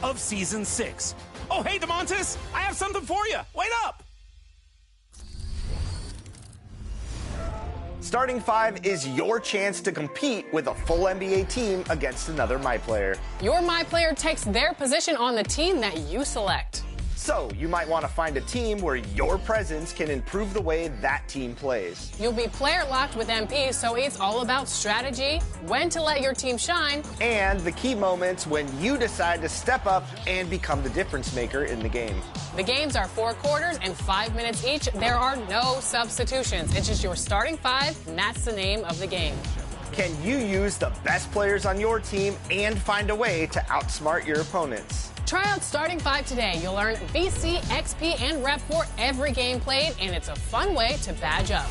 of Season 6. Oh, hey, DeMontis, I have something for you. Wait up. Starting 5 is your chance to compete with a full NBA team against another My Player. Your My Player takes their position on the team that you select. So you might want to find a team where your presence can improve the way that team plays. You'll be player locked with MP, so it's all about strategy, when to let your team shine, and the key moments when you decide to step up and become the difference maker in the game. The games are 4 quarters and 5 minutes each. There are no substitutions. It's just your starting 5, and that's the name of the game. Can you use the best players on your team and find a way to outsmart your opponents? Try out Starting 5 today. You'll earn VC, XP, and rep for every game played, and it's a fun way to badge up.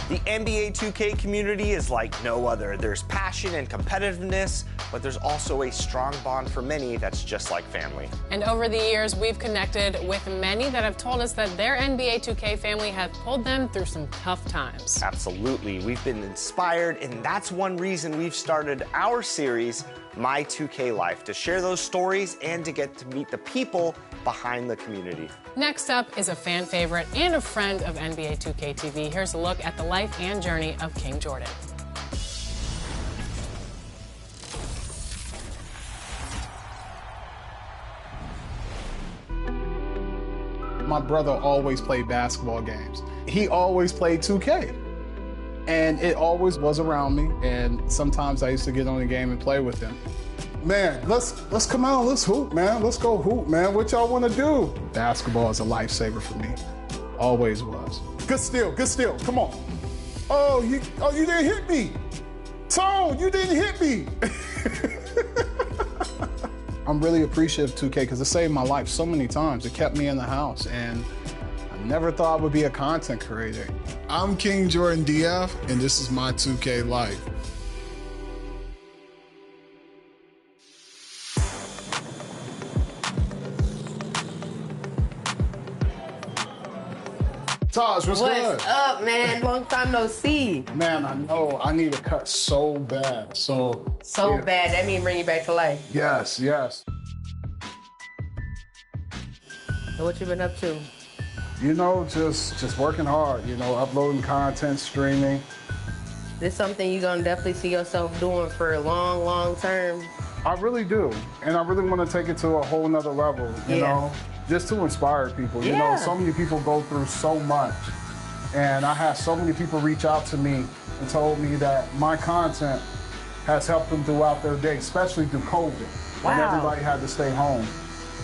The NBA 2K community is like no other. There's passion and competitiveness, but there's also a strong bond for many that's just like family. And over the years, we've connected with many that have told us that their NBA 2K family has pulled them through some tough times. Absolutely. We've been inspired, and that's one reason we've started our series, My 2K Life, to share those stories and to get to meet the people behind the community. Next up is a fan favorite and a friend of NBA 2K TV. Here's a look at the life and journey of King Jordan. My brother always played basketball games. He always played 2K. And it always was around me, and sometimes I used to get on the game and play with him. Man, let's come out, let's hoop, man. Let's go hoop, man. What y'all want to do? Basketball is a lifesaver for me. Always was. Good steal, come on. Oh, you didn't hit me. Tone, you didn't hit me. I'm really appreciative of 2K because it saved my life so many times. It kept me in the house, and I never thought I would be a content creator. I'm King Jordan DF, and this is my 2K life. Taj, what's good? What's up, man? Long time no see. Man, I know. I need a cut so bad. So yeah. Bad. That mean bring you back to life. Yes, yes. So what you been up to? You know, just working hard, you know, uploading content, streaming. This something you're gonna definitely see yourself doing for a long, long term. I really do. And I really want to take it to a whole nother level, you know, just to inspire people. You know, so many people go through so much. And I had so many people reach out to me and told me that my content has helped them throughout their day, especially through COVID, when everybody had to stay home.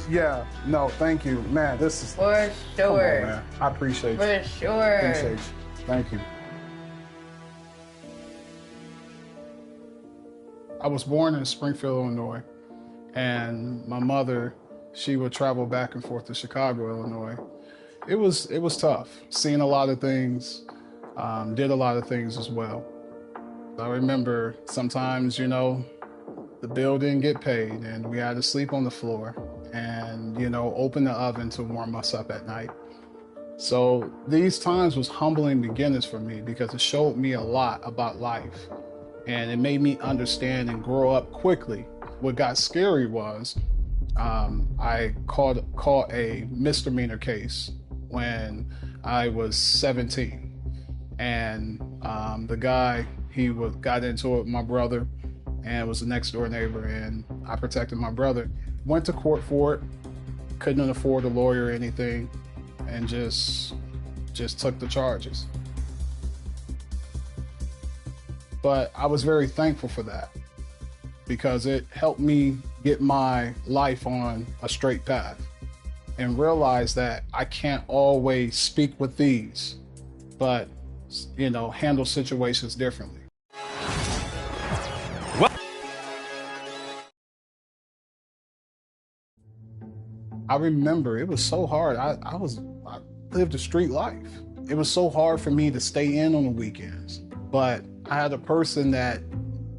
Yeah, no, thank you. Man, this is... For sure. Come on, man. I appreciate you. For sure. Appreciate you. Thank you. I was born in Springfield, Illinois, and my mother, she would travel back and forth to Chicago, Illinois. It was tough, seeing a lot of things, did a lot of things as well. I remember sometimes, you know, the bill didn't get paid and we had to sleep on the floor and, you know, open the oven to warm us up at night. So these times was humbling beginnings for me because it showed me a lot about life. And it made me understand and grow up quickly. What got scary was I caught a misdemeanor case when I was 17. And the guy, got into it with my brother and was a next door neighbor, and I protected my brother. Went to court for it, couldn't afford a lawyer or anything, and just took the charges. But I was very thankful for that because it helped me get my life on a straight path and realize that I can't always speak with these, but, you know, handle situations differently. I remember it was so hard. I lived a street life. It was so hard for me to stay in on the weekends, but I had a person that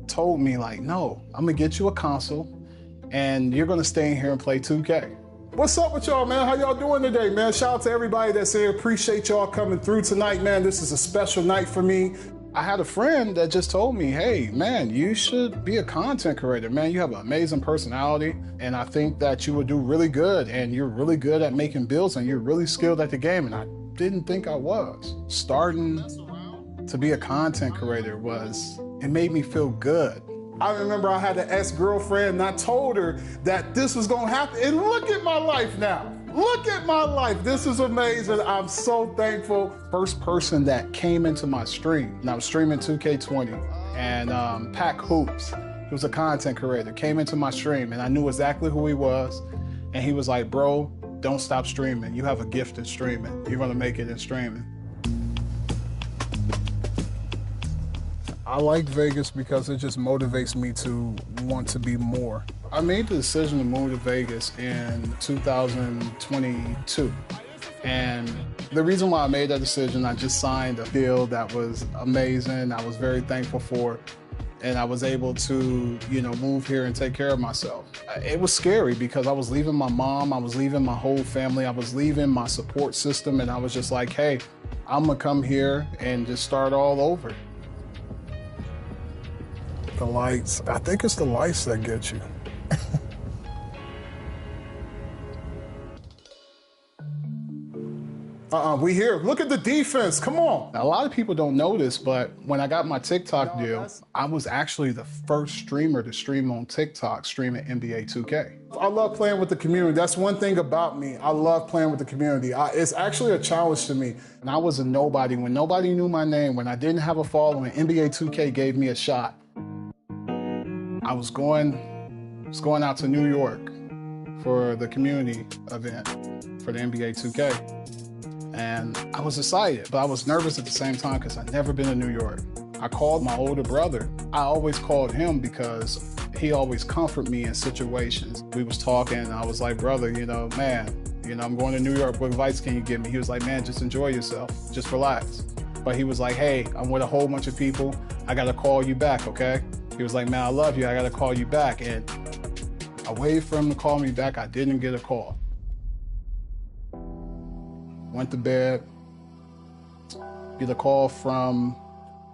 told me, like, no, I'm gonna get you a console and you're gonna stay in here and play 2K. What's up with y'all, man? How y'all doing today, man? Shout out to everybody that's here. Appreciate y'all coming through tonight, man. This is a special night for me. I had a friend that just told me, hey, man, you should be a content creator, man. You have an amazing personality, and I think that you would do really good, and you're really good at making builds, and you're really skilled at the game, and I didn't think I was. Starting to be a content creator it made me feel good. I remember I had an ex-girlfriend and I told her that this was gonna happen, and look at my life now. Look at my life, this is amazing. I'm so thankful. First person that came into my stream, and I was streaming 2K20, and Pack Hoops, he was a content creator, came into my stream, and I knew exactly who he was, and he was like, bro, don't stop streaming. You have a gift in streaming. You're gonna make it in streaming. I like Vegas because it just motivates me to want to be more. I made the decision to move to Vegas in 2022. And the reason why I made that decision, I just signed a deal that was amazing. I was very thankful for it. And I was able to, move here and take care of myself. It was scary because I was leaving my mom, I was leaving my whole family, I was leaving my support system, and I was just like, hey, I'm gonna come here and just start all over. The lights. I think it's the lights that get you. We here. Look at the defense. Come on. Now, a lot of people don't know this, but when I got my TikTok deal, I was actually the first streamer to stream on TikTok, streaming NBA 2K. I love playing with the community. That's one thing about me. I love playing with the community. It's actually a challenge to me. And I was a nobody. When nobody knew my name, when I didn't have a following, NBA 2K gave me a shot. I was going out to New York for the community event for the NBA 2K. And I was excited, but I was nervous at the same time because I'd never been to New York. I called my older brother. I always called him because he always comforted me in situations. We was talking, and I was like, brother, man, I'm going to New York. What advice can you give me? He was like, man, just enjoy yourself. Just relax. But he was like, hey, I'm with a whole bunch of people. I got to call you back, okay? He was like, man, I love you. I got to call you back. And I waited for him to call me back. I didn't get a call. Went to bed, get a call from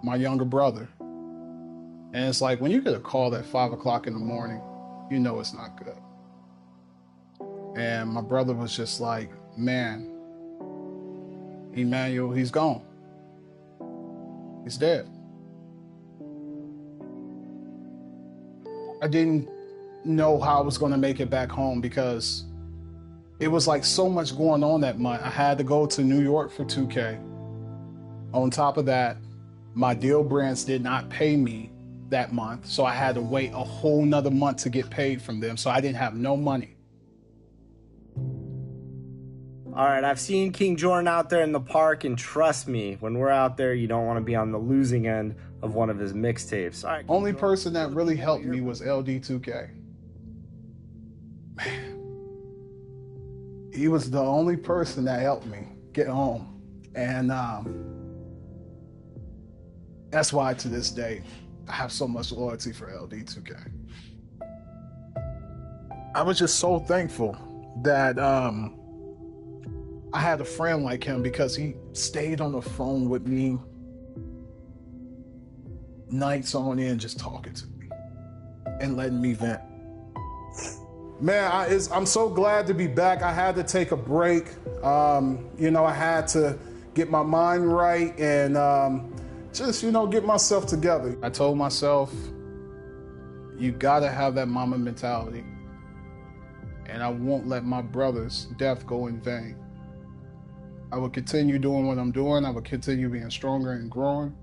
my younger brother. And it's like, when you get a call at 5 o'clock in the morning, you know it's not good. And my brother was just like, man, Emmanuel, he's gone. He's dead. I didn't know how I was gonna make it back home because it was like so much going on that month. I had to go to New York for 2K. On top of that, my deal brands did not pay me that month, so I had to wait a whole nother month to get paid from them, so I didn't have no money. All right, I've seen King Jordan out there in the park, and trust me, when we're out there, you don't want to be on the losing end of one of his mixtapes. All right, only person that really helped me was LD2K. Man. He was the only person that helped me get home. And that's why to this day, I have so much loyalty for LD2K. I was just so thankful that I had a friend like him because he stayed on the phone with me nights on end just talking to me and letting me vent. Man, I'm so glad to be back. I had to take a break. I had to get my mind right and just, get myself together. I told myself, you gotta have that mama mentality. And I won't let my brother's death go in vain. I will continue doing what I'm doing. I will continue being stronger and growing.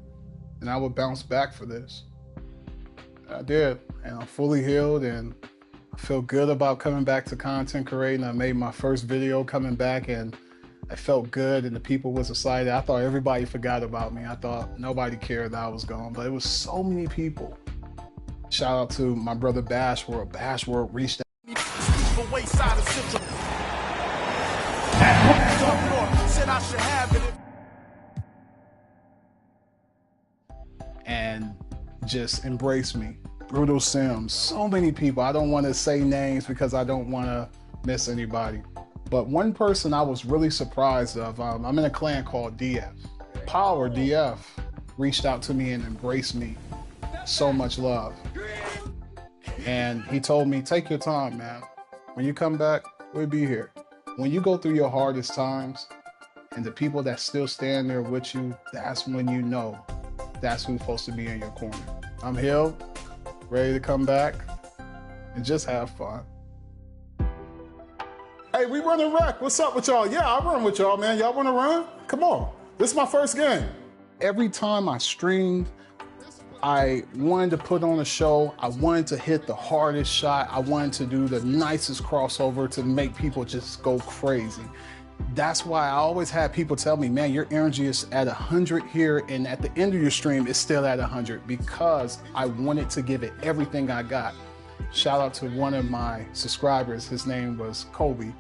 And I will bounce back for this. I did, and I'm fully healed, and I feel good about coming back to content creating. I made my first video coming back, and I felt good, and the people was excited. I thought everybody forgot about me. I thought nobody cared that I was gone, but it was so many people. Shout out to my brother Bash World. Bash World reached out. And just embrace me. Brutal Sims, so many people. I don't want to say names because I don't want to miss anybody. But one person I was really surprised of, I'm in a clan called DF. Power DF reached out to me and embraced me. So much love. And he told me, take your time, man. When you come back, we'll be here. When you go through your hardest times and the people that still stand there with you, that's when you know that's who's supposed to be in your corner. I'm healed, ready to come back and just have fun. Hey, we running rec. What's up with y'all? Yeah, I run with y'all, man. Y'all want to run? Come on. This is my first game. Every time I streamed, I wanted to put on a show. I wanted to hit the hardest shot. I wanted to do the nicest crossover to make people just go crazy. That's why I always had people tell me, man, your energy is at 100 here, and at the end of your stream, it's still at 100, because I wanted to give it everything I got. Shout out to one of my subscribers. His name was Kobe,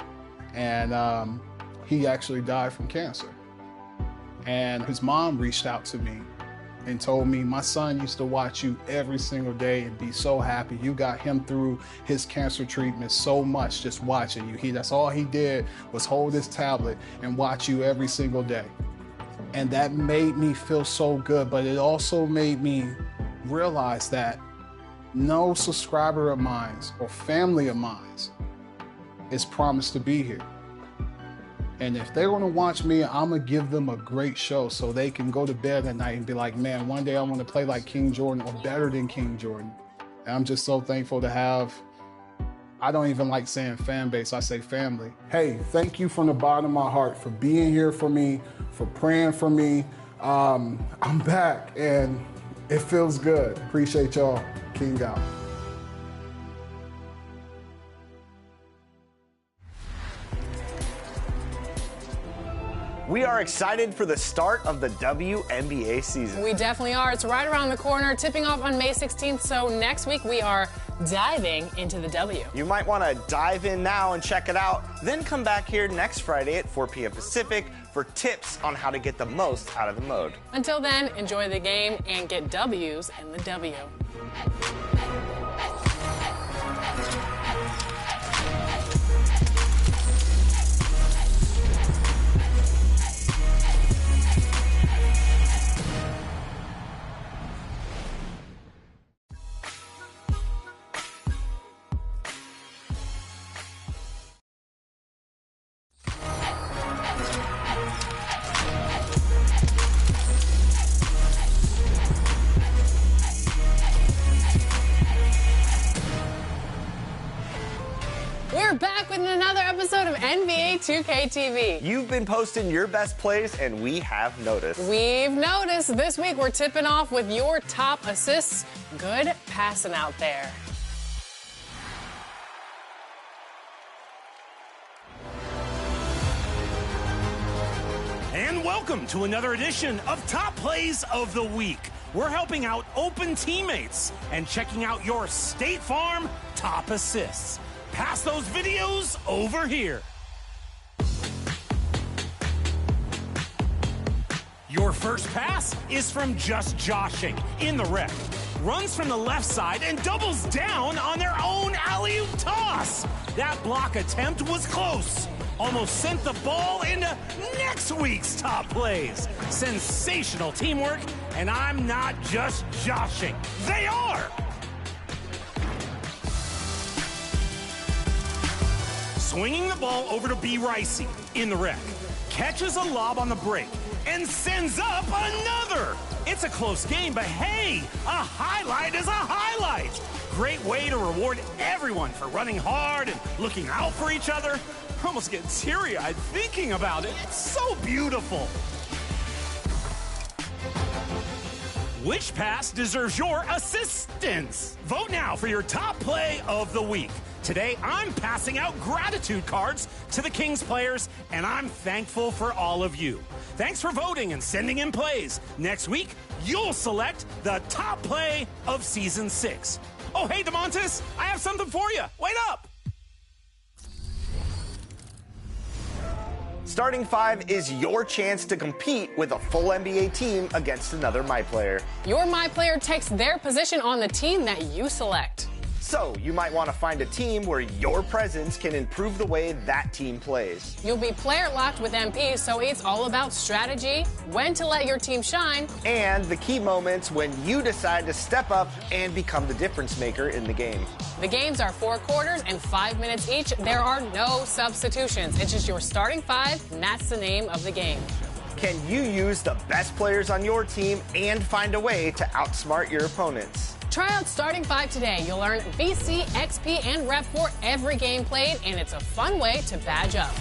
and he actually died from cancer. And his mom reached out to me and told me, my son used to watch you every single day and be so happy. You got him through his cancer treatment so much just watching you. That's all he did was hold his tablet and watch you every single day. And that made me feel so good, but it also made me realize that no subscriber of mine or family of mine is promised to be here. And if they're gonna watch me, I'm gonna give them a great show so they can go to bed at night and be like, man, one day I wanna play like King Jordan or better than King Jordan. And I'm just so thankful to have, I don't even like saying fan base, I say family. Hey, thank you from the bottom of my heart for being here for me, for praying for me. I'm back and it feels good. Appreciate y'all. King out. We are excited for the start of the WNBA season. We definitely are. It's right around the corner, tipping off on May 16th. So next week we are diving into the W. You might want to dive in now and check it out, then come back here next Friday at 4 p.m. Pacific for tips on how to get the most out of the mode. Until then, enjoy the game and get W's in the W. We're back with another episode of NBA 2K TV. You've been posting your best plays, and we have noticed. We've noticed. This week we're tipping off with your top assists. Good passing out there. And welcome to another edition of Top Plays of the Week. We're helping out open teammates and checking out your State Farm top assists. Pass those videos over here. Your first pass is from Just Joshing in the rec. Runs from the left side and doubles down on their own alley-oop toss. That block attempt was close. Almost sent the ball into next week's top plays. Sensational teamwork, and I'm not just joshing. They are! Swinging the ball over to B. Ricey in the rec. Catches a lob on the break and sends up another. It's a close game, but hey, a highlight is a highlight. Great way to reward everyone for running hard and looking out for each other. I almost get teary-eyed thinking about it. It's so beautiful. Which pass deserves your assistance? Vote now for your top play of the week. Today, I'm passing out gratitude cards to the Kings players, and I'm thankful for all of you. Thanks for voting and sending in plays. Next week, you'll select the top play of Season 6. Oh, hey, DeMontis, I have something for you. Wait up. Starting 5 is your chance to compete with a full NBA team against another My Player. Your My Player takes their position on the team that you select. So you might want to find a team where your presence can improve the way that team plays. You'll be player locked with MP, so it's all about strategy, when to let your team shine, and the key moments when you decide to step up and become the difference maker in the game. The games are 4 quarters and 5 minutes each. There are no substitutions. It's just your starting 5, and that's the name of the game. Can you use the best players on your team and find a way to outsmart your opponents? Try out Starting 5 today. You'll earn VC, XP, and rep for every game played, and it's a fun way to badge up.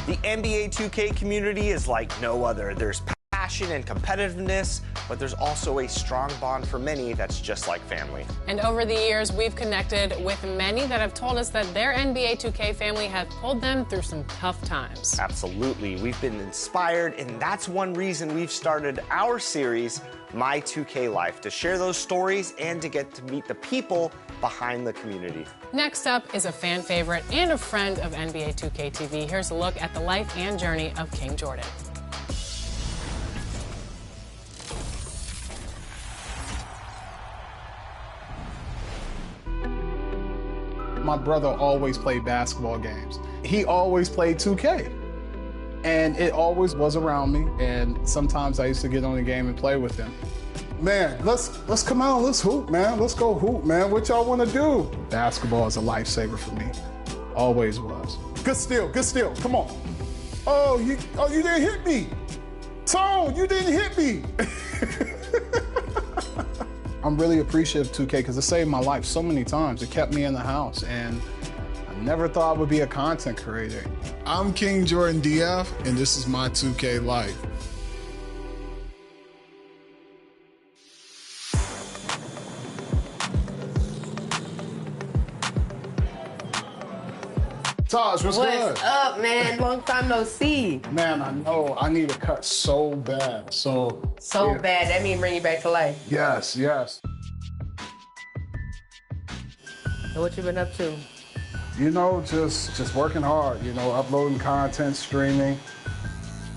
The NBA 2K community is like no other. There's passion and competitiveness, but there's also a strong bond for many that's just like family. And over the years, we've connected with many that have told us that their NBA 2K family has pulled them through some tough times. Absolutely. We've been inspired, and that's one reason we've started our series, My 2K Life, to share those stories and to get to meet the people behind the community. Next up is a fan favorite and a friend of NBA 2K TV. Here's a look at the life and journey of King Jordan. My brother always played basketball games. He always played 2K. And it always was around me. And sometimes I used to get on the game and play with him. Man, let's come out, let's hoop, man. Let's go hoop, man. What y'all want to do? Basketball is a lifesaver for me. Always was. Good steal, come on. Oh, you didn't hit me. Tone, you didn't hit me. I'm really appreciative of 2K because it saved my life so many times. It kept me in the house, and I never thought I would be a content creator. I'm King Jordan DF, and this is my 2K life. Taj, what's good? What's up, man? Long time no see. Man, I know. I need a cut so bad. So yeah. Bad. That mean bring you back to life. Yes, yes. So what you been up to? You know, just working hard, you know, uploading content, streaming.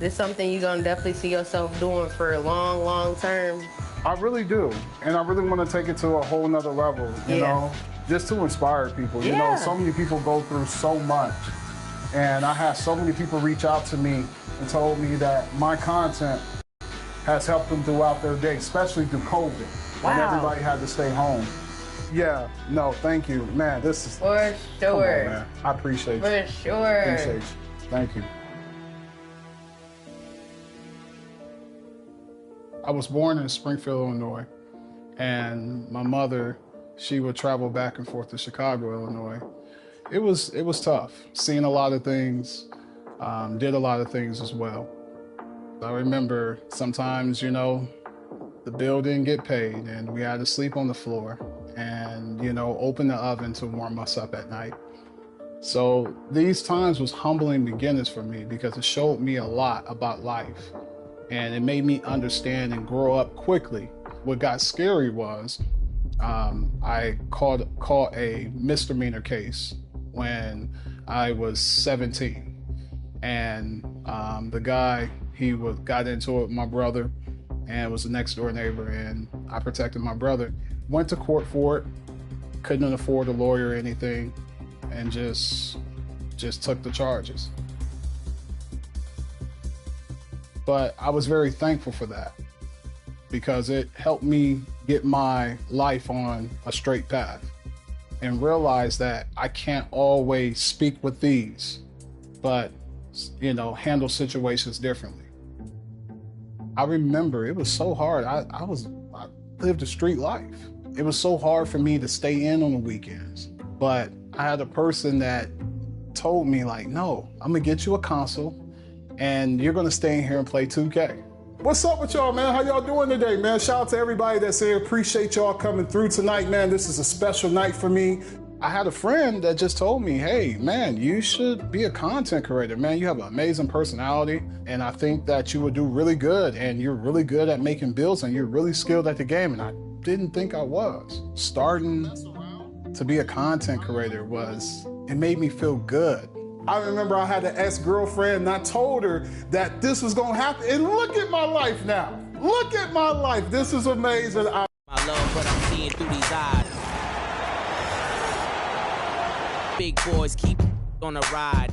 This something you're gonna definitely see yourself doing for a long, long term? I really do. And I really want to take it to a whole nother level, you know, just to inspire people. You know, so many people go through so much. And I had so many people reach out to me and told me that my content has helped them throughout their day, especially through COVID, when everybody had to stay home. Yeah, no, thank you. Man, this is... For sure. Come on, man. I appreciate you. For sure. Appreciate you. Thank you. I was born in Springfield, Illinois, and my mother, she would travel back and forth to Chicago, Illinois. It was tough, seeing a lot of things, did a lot of things as well. I remember sometimes, you know, the bill didn't get paid and we had to sleep on the floor and, you know, open the oven to warm us up at night. So these times was humbling beginnings for me because it showed me a lot about life and it made me understand and grow up quickly. What got scary was I caught a misdemeanor case when I was 17. And the guy, he got into it with my brother and was a next door neighbor, and I protected my brother. Went to court for it, couldn't afford a lawyer or anything, and just took the charges. But I was very thankful for that because it helped me get my life on a straight path and realize that I can't always speak with these, but, you know, handle situations differently. I remember it was so hard. I lived a street life. It was so hard for me to stay in on the weekends. But I had a person that told me, like, no, I'm gonna get you a console and you're gonna stay in here and play 2K. What's up with y'all, man? How y'all doing today, man? Shout out to everybody that's here. Appreciate y'all coming through tonight, man. This is a special night for me. I had a friend that just told me, hey, man, you should be a content creator, man. You have an amazing personality, and I think that you would do really good, and you're really good at making builds, and you're really skilled at the game, and I didn't think I was. Starting to be a content creator it made me feel good. I remember I had an ex-girlfriend and I told her that this was gonna happen. And look at my life now. Look at my life. This is amazing. My love, but I'm seeing through these eyes. Big boys keep on a ride.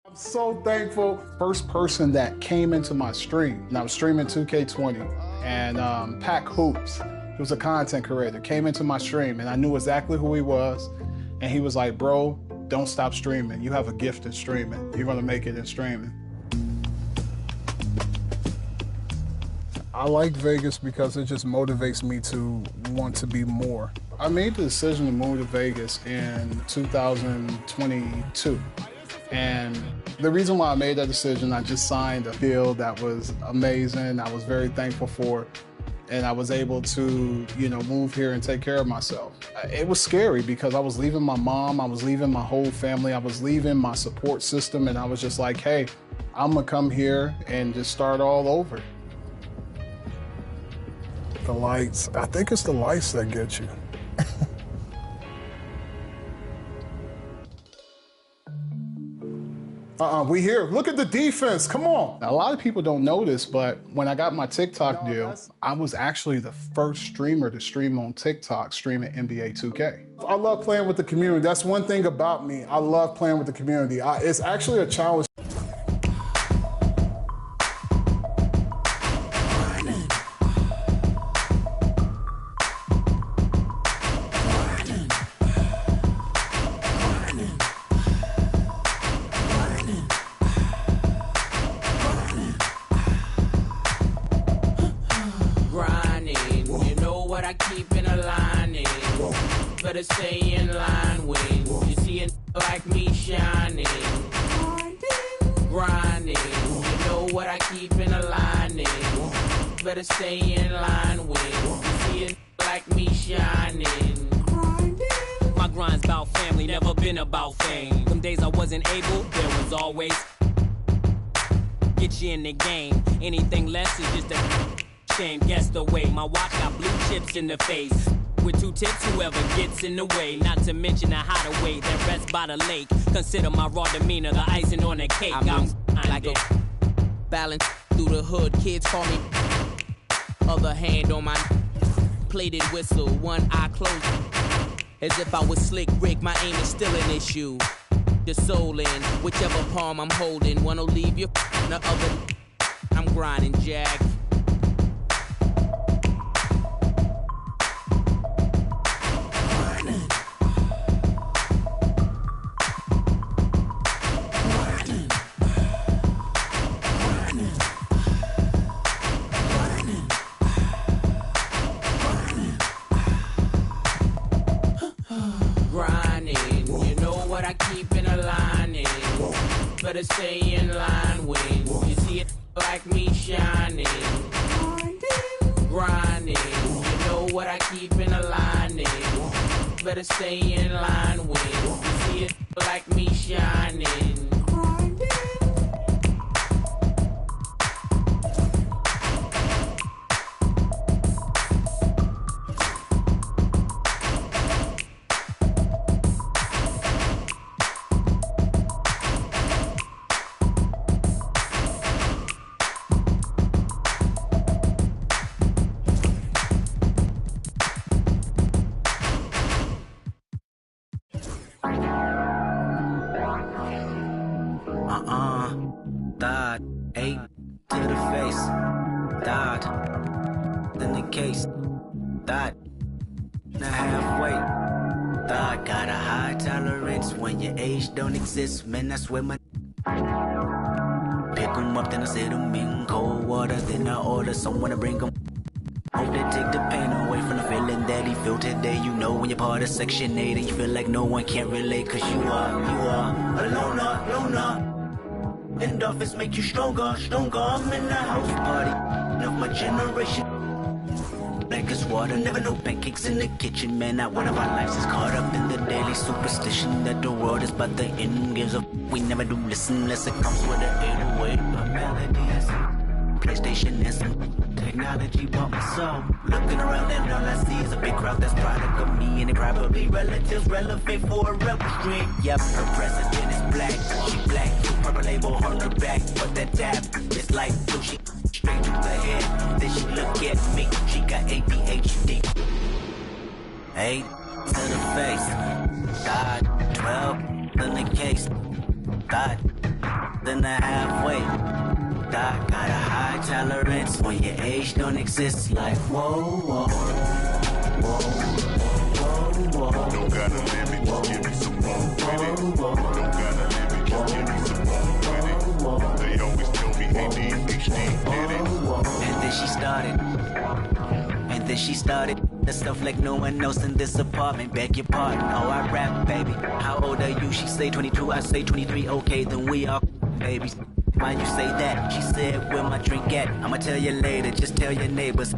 I'm so thankful. First person that came into my stream, and I was streaming 2K20, and Pack Hoops, he was a content creator, came into my stream, and I knew exactly who he was, and he was like, bro, don't stop streaming. You have a gift in streaming. You're gonna make it in streaming. I like Vegas because it just motivates me to want to be more. I made the decision to move to Vegas in 2022. And the reason why I made that decision, I just signed a deal that was amazing. I was very thankful for it. And I was able to, you know, move here and take care of myself. It was scary because I was leaving my mom, I was leaving my whole family, I was leaving my support system, and I was just like, hey, I'm gonna come here and just start all over. The lights. I think it's the lights that get you. We here. Look at the defense. Come on. A lot of people don't know this, but when I got my TikTok deal, I was actually the first streamer to stream on TikTok, streaming NBA 2K. I love playing with the community. That's one thing about me. I love playing with the community. It's actually a challenge. I keep in a line, better stay in line when you see it like me shining, grinding. You know what I keep in a line, better stay in line when you see it like me shining. My grind's about family, never been about fame. Them days I wasn't able, there was always get you in the game. Anything less is just a shame. Guess the way my watch got blue chips in the face. With 2 tips, whoever gets in the way. Not to mention the hideaway that rests by the lake. Consider my raw demeanor the icing on the cake. I'm like a balance through the hood. Kids call me. Other hand on my plated whistle. One eye closed. As if I was slick Rick. My aim is still an issue. The soul in whichever palm I'm holding. One will leave you. The other. I'm grinding, Jack. Better stay in line when you see it like me shining, grinding. You know what I keep in a line. Better stay in line when you see it like me shining. Thought, 8 to the face. Thought, then the case. Thought, not halfway. Thought, got a high tolerance when your age don't exist. Man, that's where my pick 'em up, then I sit 'em in cold water. Then I order someone to bring 'em. Hope they take the pain away from the feeling that he felt today. You know when you're part of Section 8 and you feel like no one can relate. Cause you are a loner. Endorphins make you stronger. I'm in the house party of my generation. Black as water, never no pancakes in the kitchen. Man, not one of our lives is caught up in the daily superstition that the world is but the end gives up. We never do listen unless it comes with an 808. A melody is PlayStation is technology bought my soul. Looking around and all I see is a big crowd that's product of me, and it probably relatives relevant for a rebel stream. Yep, her president is black, she black, purple label on her back, but that dab is like blue. She straight to the head, then she look at me, she got ADHD. 8 to the face, God, 12 in the case, God, then the halfway. God got a high tolerance when your age don't exist. Like whoa, whoa, whoa, whoa, whoa. Don't got a limit, just give me some more with it. Don't got a limit, just give me some more with it. They always tell me ADHD did it. And then she started. The stuff like no one else in this apartment. Beg your pardon, oh I rap, baby. How old are you? She say 22, I say 23. Okay, then we are babies. Why you say that? She said, where my drink at? I'ma tell you later, just tell your neighbors.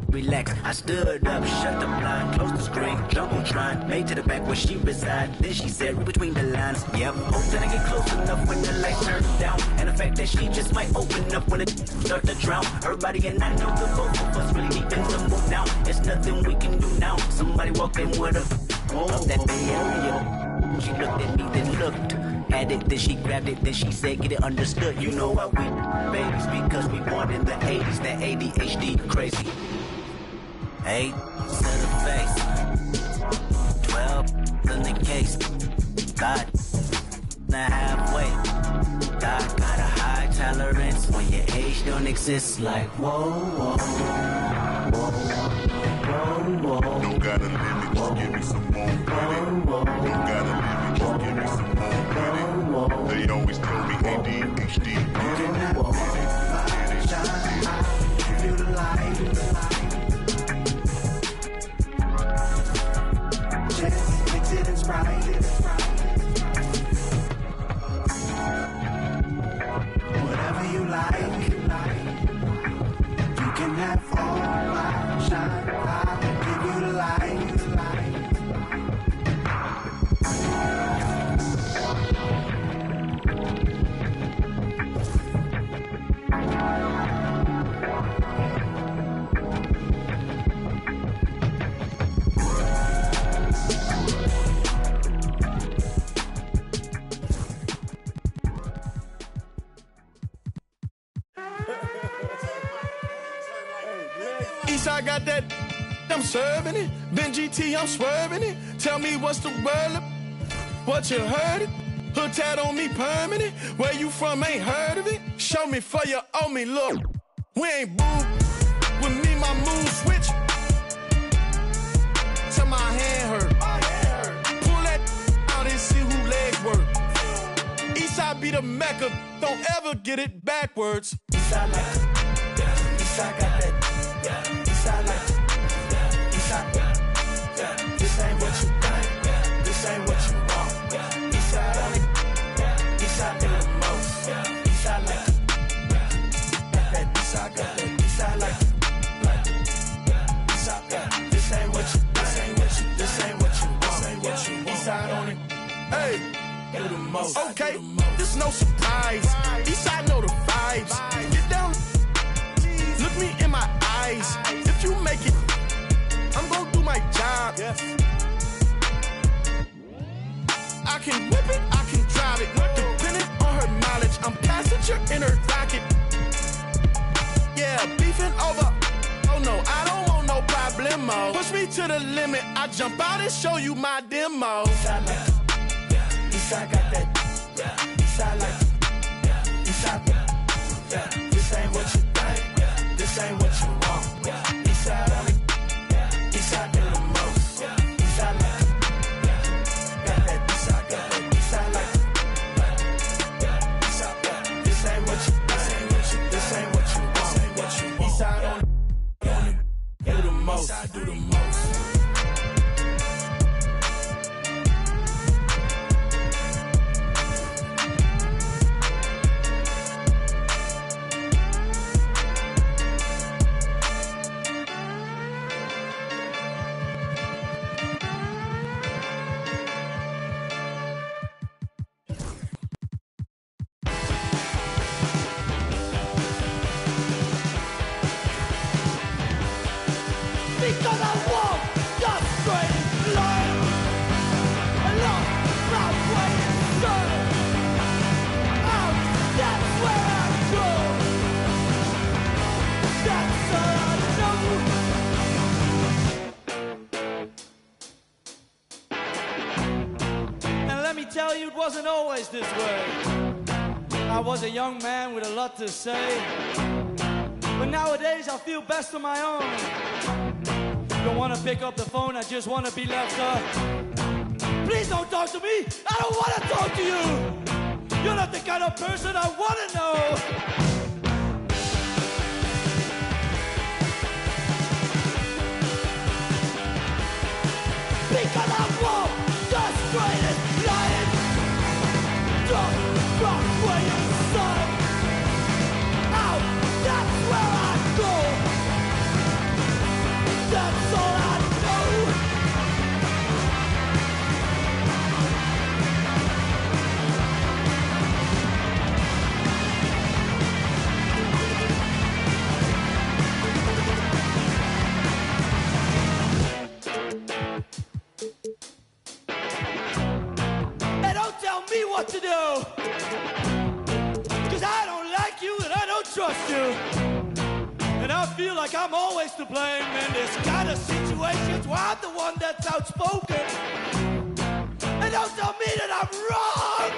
Relax, I stood up, shut the blind, closed the screen, jumbotron, made to the back where she reside. Then she said, read between the lines, yep. Hope that I get close enough when the lights turn down. And the fact that she just might open up when it start to drown. Her body and I know the both of us really deep in the move now. There's nothing we can do now. Somebody walk in with her, up that Bay Area. She looked at me, then looked at it, then she grabbed it, then she said, get it understood. You know why we babies, because we born in the 80s, that ADHD crazy. 8 to the face, 12 in the case, God, now halfway. God got a high tolerance when your age don't exist. Like whoa, whoa, whoa, whoa, whoa. Don't got a limit, just give me some more with it. Don't got a limit, just give me some more with it. They always tell me ADHD did it. Feel the light. Mix it and Sprite. Whatever you like, you can have all my shine. I'll give you the light. I got that, I'm serving it. Ben GT, I'm swerving it. Tell me what's the word, what you heard it. Hood tat on me permanent. Where you from, ain't heard of it. Show me for you owe me, look. We ain't boo. With me, my mood switch. Till my hand hurt. Pull that out and see who legs work. Eastside be the Mecca, don't ever get it backwards. Eastside like, Eastside got that. Eastside like, Eastside, this ain't what you think, this ain't what you want. Eastside on it, Eastside do the most. Eastside like, got that Eastside, got that Eastside like, Eastside got, this ain't what you, this ain't what you, this ain't what you want, this ain't what you want. Eastside on it, hey, do the most. Okay, this no surprise. Eastside know the vibes. Get down, look me in my eyes. If you make it, I'm gonna do my job. I can whip it, I can drive it. Depending on her mileage, I'm passenger in her rocket. Yeah, beefing over. Oh no, I don't want no problemo. Push me to the limit, I jump out and show you my demo. Eastside like, Eastside got that. Eastside like, Eastside, this ain't what you think, this ain't what you want. Eastside on it, Eastside do the most. Eastside like, got that Eastside, got that Eastside like, Eastside, this ain't what you, this ain't what you, this ain't what you want. Eastside on it, do the most. Eastside do the most. wasn't always this way. I was a young man with a lot to say, but nowadays I feel best on my own. Don't wanna pick up the phone, I just wanna be left up. Please don't talk to me, I don't wanna talk to you. You're not the kind of person I wanna know. Because I want the straightest line. Just rock where you start. Out, that's where I go. That's all I know. Me what to do, cause I don't like you and I don't trust you, and I feel like I'm always to blame in this kind of situations where I'm the one that's outspoken, and don't tell me that I'm wrong.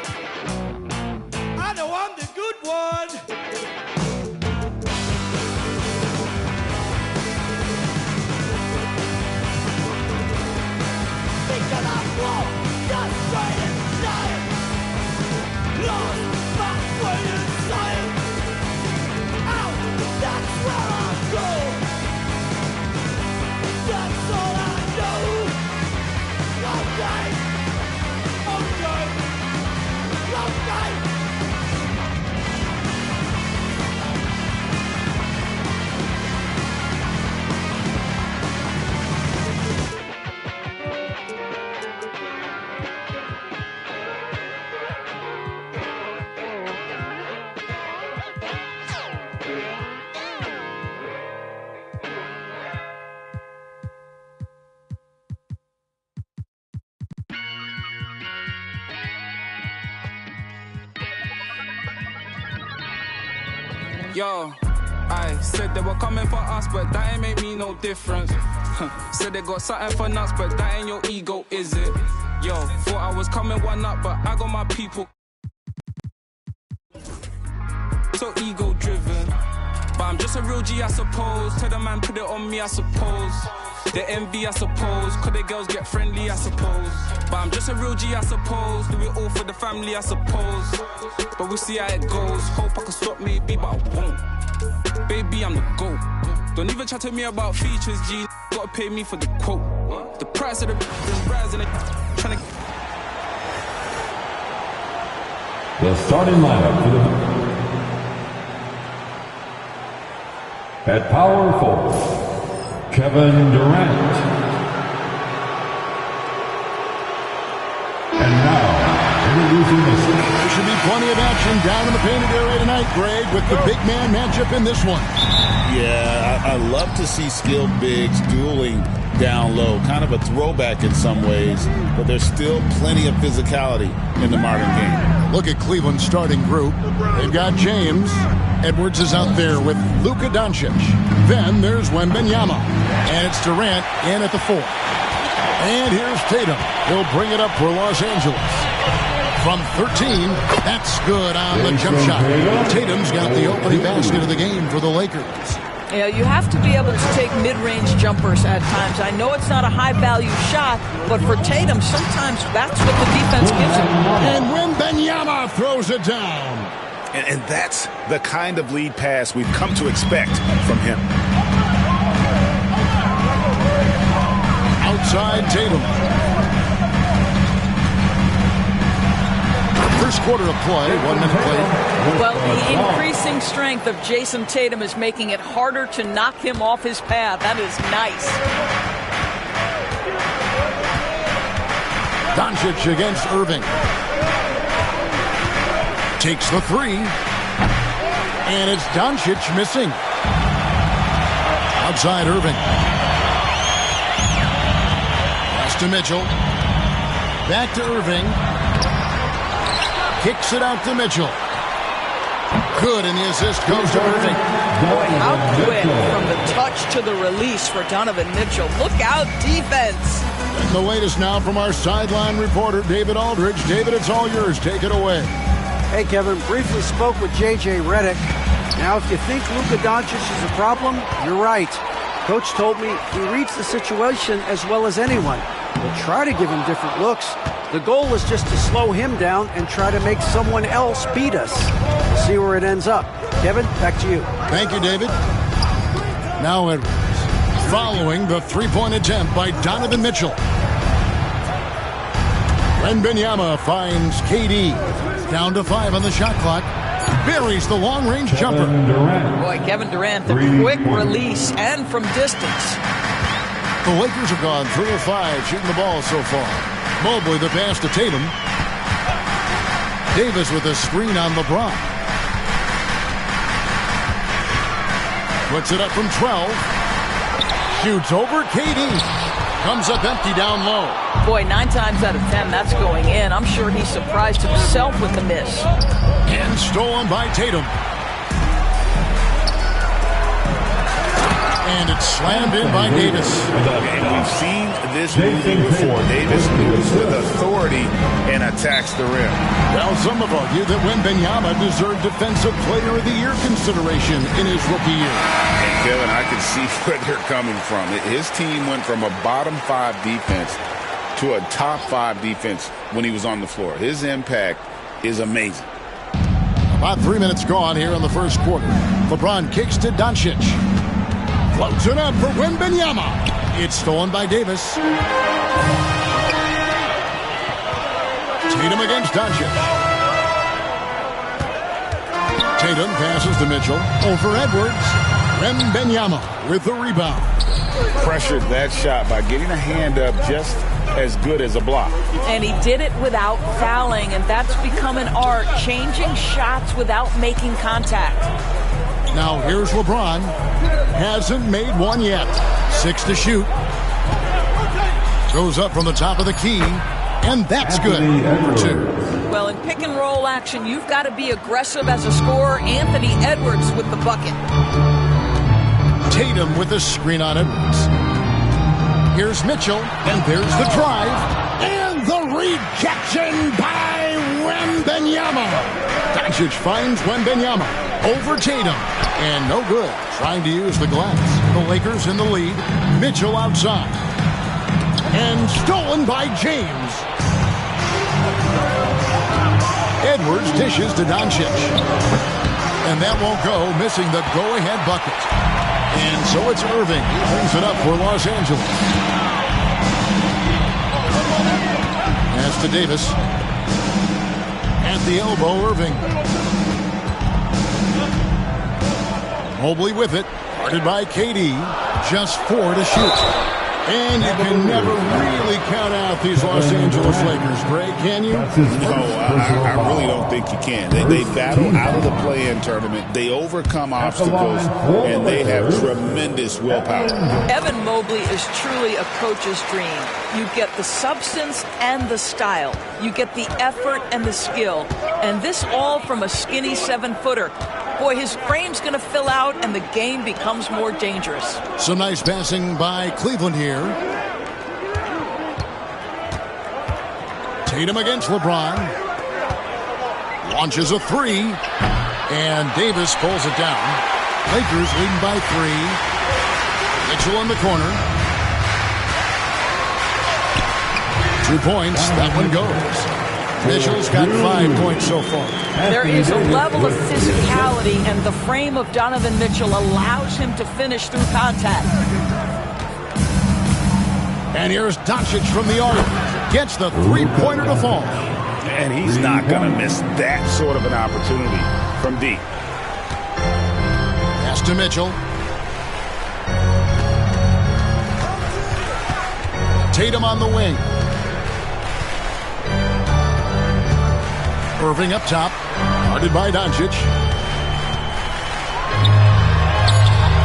I know I'm the good one. Because I won't just straightest line. Lost back way inside. Out, that's where I go. That's all I know. Okay, okay, okay. Yo, I said they were coming for us, but that ain't make me no difference. Said they got something for nuts, but that ain't your ego, is it? Yo, thought I was coming one up, but I got my people. So ego driven, but I'm just a real G, I suppose. Tell the man put it on me, I suppose. The envy, I suppose. Could the girls get friendly, I suppose. But I'm just a real G, I suppose. Do it all for the family, I suppose. But we'll see how it goes. Hope I can stop maybe, but I won't. Baby, I'm the GOAT. Don't even chat to me about features, G. Gotta pay me for the quote. The price of the is rising. Trying to. The starting lineup for the. At power forward, Kevin Durant. And now, introducing the. There should be plenty of action down in the painted area tonight, Greg, with the big man matchup in this one. Yeah, I love to see skilled bigs dueling down low. Kind of a throwback in some ways, but there's still plenty of physicality in the modern game. Look at Cleveland's starting group. They've got James. Edwards is out there with Luka Doncic. Then there's Wembanyama. And it's Durant in at the 4. And here's Tatum. He'll bring it up for Los Angeles. From 13, that's good on the jump shot. Tatum's got the opening basket of the game for the Lakers. Yeah, you have to be able to take mid-range jumpers at times. I know it's not a high-value shot, but for Tatum, sometimes that's what the defense gives him. And Wembanyama throws it down. And that's the kind of lead pass we've come to expect from him. Outside Tatum. First quarter of play, 1 minute play. Well, the increasing strength of Jason Tatum is making it harder to knock him off his path. That is nice. Doncic against Irving. Takes the 3. And it's Doncic missing. Outside Irving. Pass to Mitchell. Back to Irving. Kicks it out to Mitchell. Good, and the assist goes to Irving. How quick from the touch to the release for Donovan Mitchell. Look out, defense. And the latest now from our sideline reporter, David Aldridge. David, it's all yours. Take it away. Hey, Kevin. Briefly spoke with J.J. Redick. Now, if you think Luka Doncic is a problem, you're right. Coach told me he reads the situation as well as anyone. We'll try to give him different looks. The goal is just to slow him down and try to make someone else beat us. We'll see where it ends up. Kevin, back to you. Thank you, David. Now Edwards, following the three-point attempt by Donovan Mitchell. Wembanyama finds KD. Down to 5 on the shot clock. Buries the long-range jumper. Boy, Kevin Durant, the quick release and from distance. The Lakers have gone 3 of 5 shooting the ball so far. Mobley the pass to Tatum. Davis with a screen on LeBron. Puts it up from 12. Shoots over KD. Comes up empty down low. Boy, 9 times out of 10, that's going in. I'm sure he's surprised himself with the miss. And stolen by Tatum. And it's slammed in by Davis. And we've seen this movie before. Davis moves with authority and attacks the rim. Well, some have argued that Wembanyama deserved Defensive Player of the Year consideration in his rookie year. And Kevin, I can see where they're coming from. His team went from a bottom 5 defense to a top 5 defense when he was on the floor. His impact is amazing. About 3 minutes gone here in the first quarter. LeBron kicks to Doncic. Floats it up for Wembanyama. It's stolen by Davis. Tatum against Doncic. Tatum passes to Mitchell. Over Edwards. Wembanyama with the rebound. Pressured that shot by getting a hand up just as good as a block. And he did it without fouling, and that's become an art, changing shots without making contact. Now here's LeBron. Hasn't made one yet. 6 to shoot. Goes up from the top of the key, and that's good for 2. Well, in pick and roll action, you've got to be aggressive as a scorer. Anthony Edwards with the bucket. Tatum with the screen on Edwards. Here's Mitchell, and there's the drive, and the rejection by Wembanyama. Doncic finds Wembanyama over Tatum, and no good. Trying to use the glass. The Lakers in the lead. Mitchell outside. And stolen by James. Edwards dishes to Doncic. And that won't go, missing the go-ahead bucket. And so it's Irving. He brings it up for Los Angeles. Pass to Davis. At the elbow, Irving. Mobley with it. Guarded by KD. Just 4 to shoot. And you can never really count out these Los Angeles Lakers, Greg, can you? No, I really don't think you can. They battle out of the play-in tournament. They overcome obstacles, and they have tremendous willpower. Evan Mobley is truly a coach's dream. You get the substance and the style. You get the effort and the skill. And this all from a skinny 7-footer. Boy, his frame's going to fill out, and the game becomes more dangerous. Some nice passing by Cleveland here. Tatum against LeBron. Launches a 3. And Davis pulls it down. Lakers leading by 3. Mitchell in the corner. 2 points. That one goes. Mitchell's got 5 points so far. There is a level of physicality, and the frame of Donovan Mitchell allows him to finish through contact. And here's Doncic from the arc. Gets the three-pointer to fall. And he's not going to miss that sort of an opportunity from deep. Pass to Mitchell. Tatum on the wing. Irving up top. Guarded by Doncic.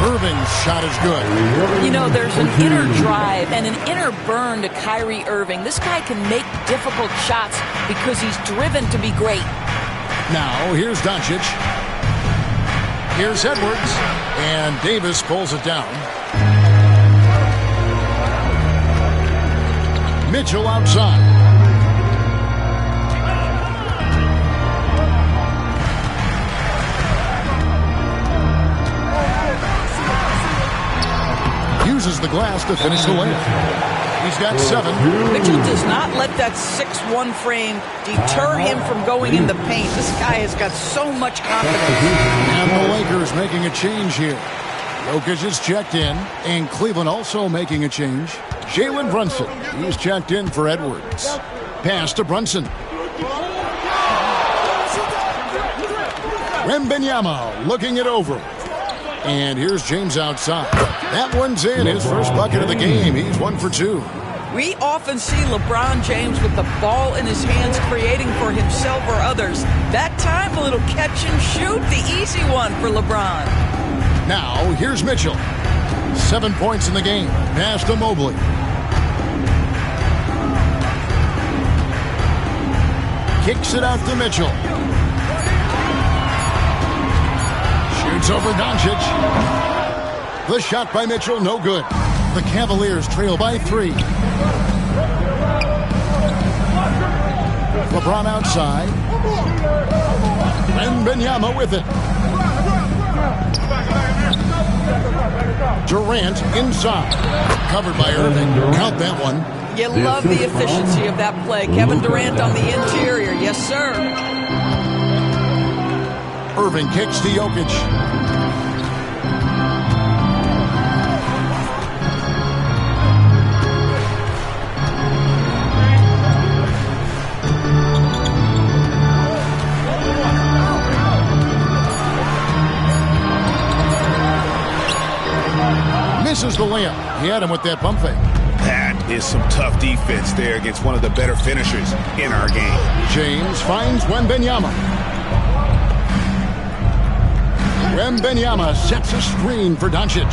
Irving's shot is good. You know, there's an inner drive and an inner burn to Kyrie Irving. This guy can make difficult shots because he's driven to be great. Now, here's Doncic. Here's Edwards. And Davis pulls it down. Mitchell outside. Uses the glass to finish the layup. He's got 7. Mitchell does not let that 6'1" frame deter him from going in the paint. This guy has got so much confidence. And the Lakers making a change here. Jokic is checked in, and Cleveland also making a change. Jalen Brunson, he's checked in for Edwards. Pass to Brunson. Wembanyama looking it over. And here's James outside. That one's in, his first bucket of the game. He's 1 for 2. We often see LeBron James with the ball in his hands creating for himself or others. That time, a little catch and shoot, the easy one for LeBron. Now, here's Mitchell. 7 points in the game. Pass to Mobley. Kicks it out to Mitchell. Shoots over Doncic. The shot by Mitchell, no good. The Cavaliers trail by 3. LeBron outside. Wembanyama with it. Durant inside. Covered by Irving. Count that one. You love the efficiency of that play. Kevin Durant on the interior. Yes, sir. Irving kicks to Jokic. Misses the layup. He had him with that pump fake. That is some tough defense there against one of the better finishers in our game. James finds Wembanyama. Wembanyama sets a screen for Doncic.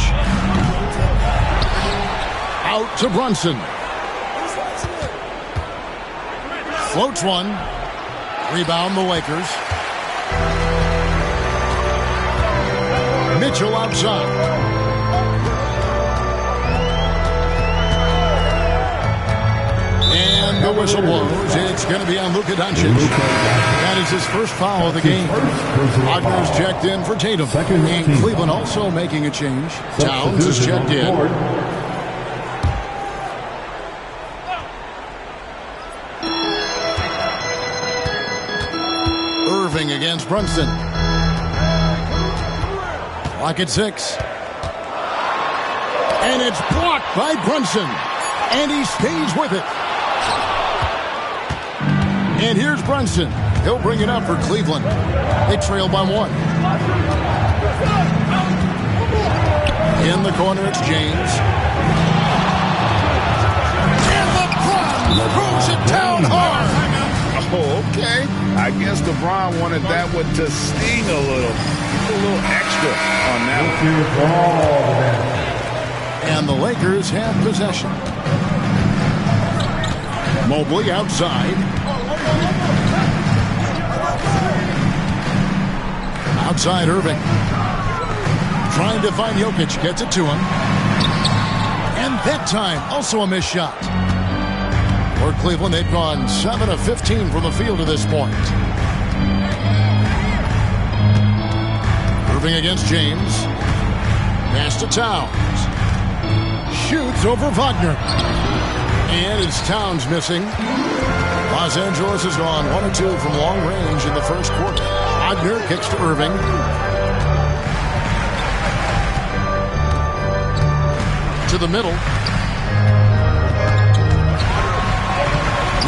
Out to Brunson. Floats one. Rebound the Lakers. Mitchell outside. And the whistle blows. It's going to be on Luka Doncic. That is his first foul of the game. Wagner's checked in for Tatum. And Cleveland also making a change. Towns is checked in. Irving against Brunson. Clock at 6. And it's blocked by Brunson. And he stays with it. And here's Brunson. He'll bring it up for Cleveland. They trail by 1. In the corner, it's James. And LeBron throws it down hard. Oh, okay. I guess LeBron wanted that one to sting a little extra on that one. And the Lakers have possession. Mobley outside. Outside Irving. Trying to find Jokic. Gets it to him. And that time, also a missed shot. For Cleveland, they've gone 7 of 15 from the field to this point. Irving against James. Pass to Towns. Shoots over Wagner. And it's Towns missing. Los Angeles has gone 1 or 2 from long range in the first quarter. Wagner kicks to Irving. To the middle.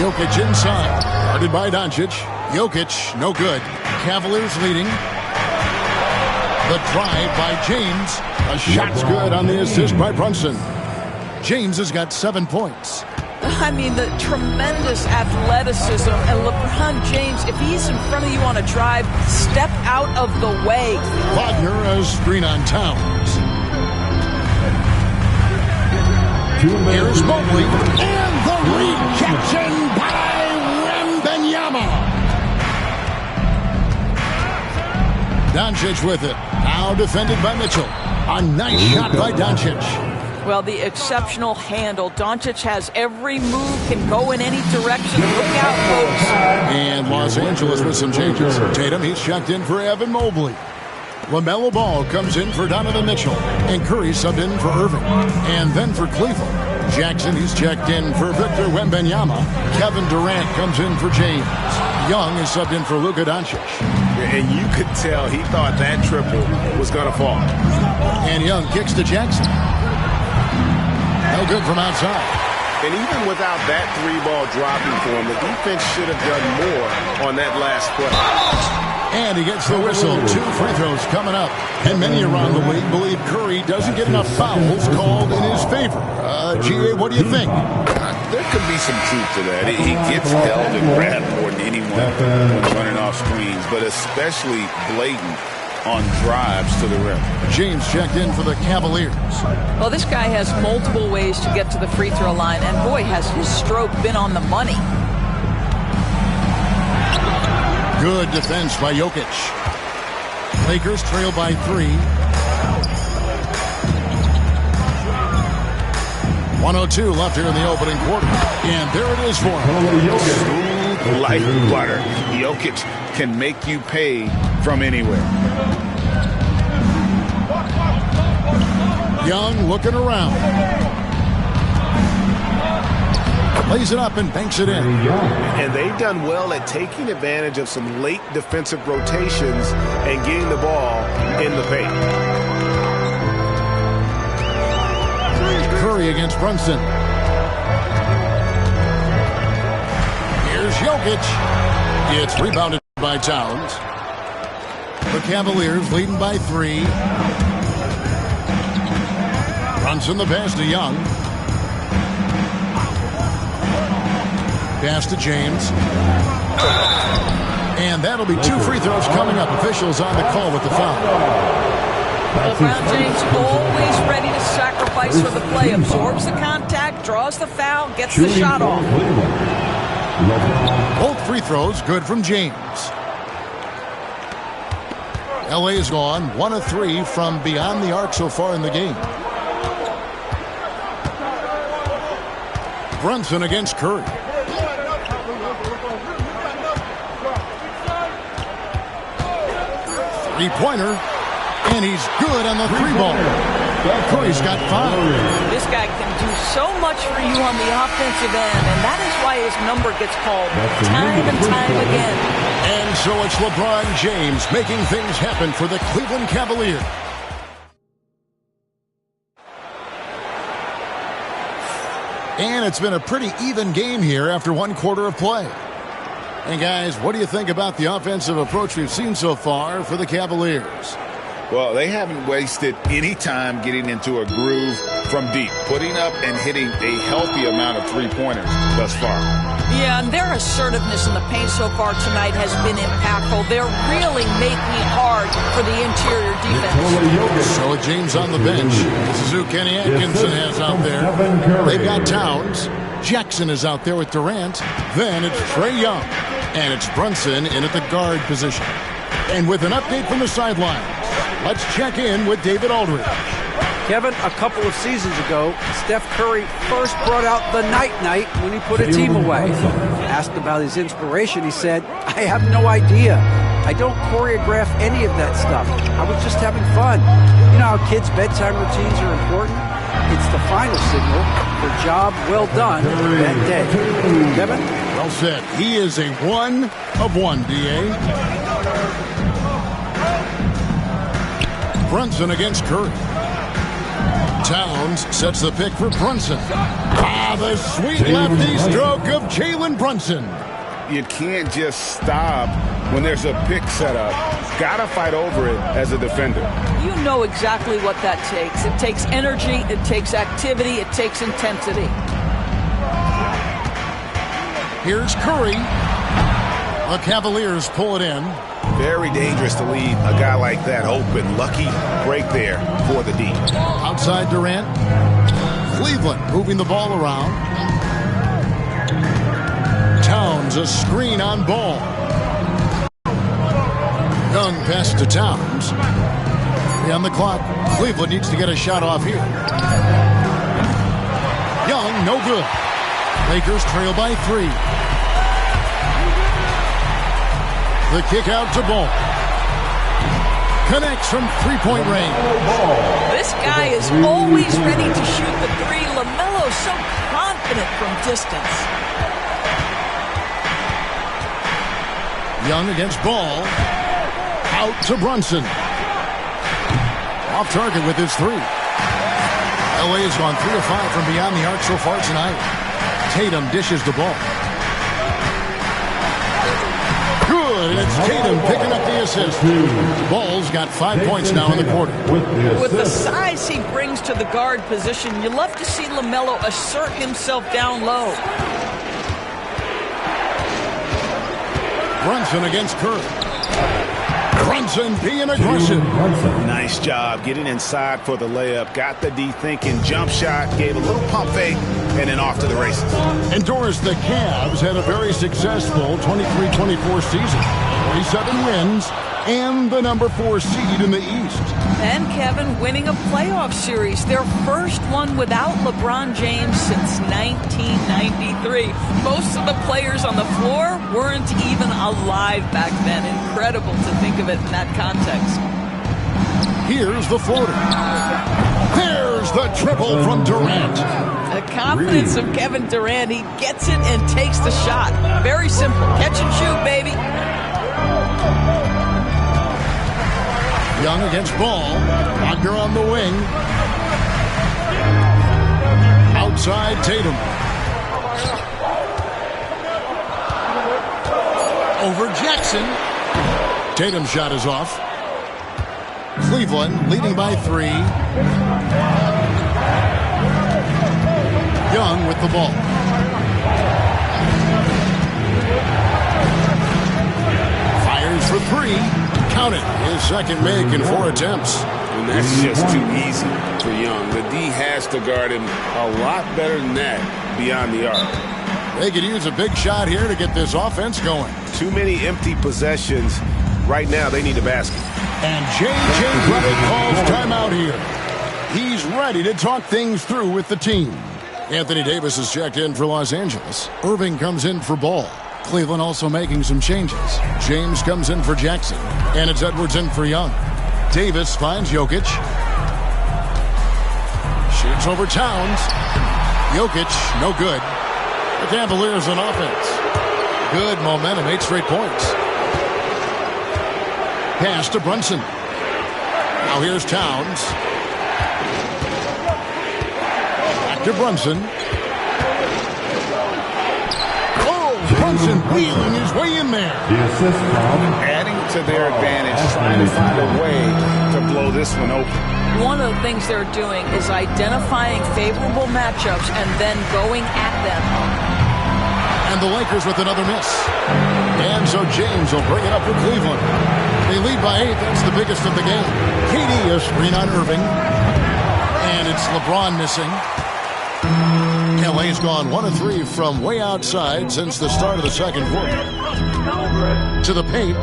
Jokic inside. Guarded by Doncic. Jokic, no good. Cavaliers leading. The drive by James. A shot's good on the assist by Brunson. James has got 7 points. I mean, the tremendous athleticism. And LeBron James, if he's in front of you on a drive, step out of the way. Wagner, a screen on Towns. Here's Mobley. And the rejection by Wembanyama. Doncic with it. Now defended by Mitchell. A nice shot by Doncic. Well, the exceptional handle. Doncic has every move, can go in any direction. Look out, folks. And Los Angeles with some changes. Tatum, he's checked in for Evan Mobley. LaMelo Ball comes in for Donovan Mitchell. And Curry subbed in for Irving. And then for Cleveland, Jackson, he's checked in for Victor Wembanyama. Kevin Durant comes in for James. Young is subbed in for Luka Doncic. And you could tell he thought that triple was going to fall. And Young kicks to Jackson. No good from outside. And even without that three-ball dropping for him, the defense should have done more on that last play. And he gets the whistle. 2 free throws coming up. And many around the league believe Curry doesn't get enough fouls called in his favor. G.A., what do you think? There could be some truth to that. He gets held and grabbed more than anyone when running off screens, but especially blatant on drives to the rim. James checked in for the Cavaliers. Well, this guy has multiple ways to get to the free throw line, and boy, has his stroke been on the money. Good defense by Jokic. Lakers trail by 3. 1:02 left here in the opening quarter. And there it is for him. Smooth like butter. Jokic can make you pay from anywhere. Young looking around. Lays it up and banks it in. And they've done well at taking advantage of some late defensive rotations and getting the ball in the paint. Curry against Brunson. Here's Jokic. It's rebounded by Towns. The Cavaliers leading by 3. Brunson the pass to Young. Pass to James. And that'll be 2 free throws coming up. Officials on the call with the foul. LeBron James always ready to sacrifice for the play. Absorbs the contact, draws the foul, gets the shot off. Both free throws good from James. LA is gone 1 of 3 from beyond the arc so far in the game. Brunson against Curry. Three-pointer, and he's good on the 3-ball. Curry's got 5. This guy can do so much for you on the offensive end, and that is why his number gets called time and time again. And so it's LeBron James making things happen for the Cleveland Cavaliers. And it's been a pretty even game here after 1 quarter of play. And guys, what do you think about the offensive approach we've seen so far for the Cavaliers? Well, they haven't wasted any time getting into a groove from deep, putting up and hitting a healthy amount of three-pointers thus far. Yeah, and their assertiveness in the paint so far tonight has been impactful. They're really making it hard for the interior defense. So with James on the bench, this is who Kenny Atkinson has out there. They've got Towns. Jackson is out there with Durant. Then it's Trae Young. And it's Brunson in at the guard position. And with an update from the sidelines, let's check in with David Aldridge. Kevin, a couple of seasons ago, Steph Curry first brought out the night-night when he put a team away. Asked about his inspiration, he said, "I have no idea. I don't choreograph any of that stuff. I was just having fun." You know how kids' bedtime routines are important? It's the final signal for job well done that day. Kevin? Well said. He is a 1 of 1, D.A. Brunson against Curry. Towns sets the pick for Brunson. The sweet lefty stroke of Jalen Brunson. You can't just stop when there's a pick set up. Gotta fight over it as a defender. You know exactly what that takes. It takes energy, it takes activity, it takes intensity. Here's Curry. The Cavaliers pull it in. Very dangerous to leave a guy like that open. Lucky break there for the D. Outside Durant. Cleveland moving the ball around. Towns a screen on Ball. Young pass to Towns. 3 on the clock. Cleveland needs to get a shot off here. Young, no good. Lakers trail by 3. The kick out to Ball. Connects from three-point range. This guy is always ready to shoot the three. LaMelo so confident from distance. Young against Ball. Out to Brunson. Off target with his 3. LA has gone 3 of 5 from beyond the arc so far tonight. Tatum dishes the ball. Good, and it's Tatum picking up the assist. Ball's got 5 points now in the quarter. With the size he brings to the guard position, you love to see LaMelo assert himself down low. Brunson against Curry. Brunson being aggressive. Nice job getting inside for the layup. Got the D thinking. Jump shot. Gave a little pump fake. And then off to the races. And Doris, the Cavs had a very successful 23-24 season. 47 wins and the number 4 seed in the East. And Kevin winning a playoff series, their first one without LeBron James since 1993. Most of the players on the floor weren't even alive back then. Incredible to think of it in that context. Here's the floater. There's the triple from Durant. The confidence of Kevin Durant. He gets it and takes the shot. Very simple. Catch and shoot, baby. Young against Ball. Wagner on the wing. Outside Tatum. Over Jackson. Tatum's shot is off. Cleveland leading by 3. Young with the ball. Fires for 3. Count it. His second make in 4 attempts. And that's just too easy for Young. The D has to guard him a lot better than that beyond the arc. They could use a big shot here to get this offense going. Too many empty possessions. Right now, they need a basket. And J.J. Redick calls timeout here. He's ready to talk things through with the team. Anthony Davis is checked in for Los Angeles. Irving comes in for Ball. Cleveland also making some changes. James comes in for Jackson. And it's Edwards in for Young. Davis finds Jokic. Shoots over Towns. Jokic, no good. The Cavaliers on offense. Good momentum, 8 straight points. Pass to Brunson. Now here's Towns. Back to Brunson. Oh, Brunson wheeling his way in there. Adding to their advantage, trying to find a way to blow this one open. One of the things they're doing is identifying favorable matchups and then going at them. And the Lakers with another miss. And so James will bring it up for Cleveland. They lead by 8. That's the biggest of the game. KD, a screen on Irving. And it's LeBron missing. LA's gone 1 of 3 from way outside since the start of the second quarter. To the paint.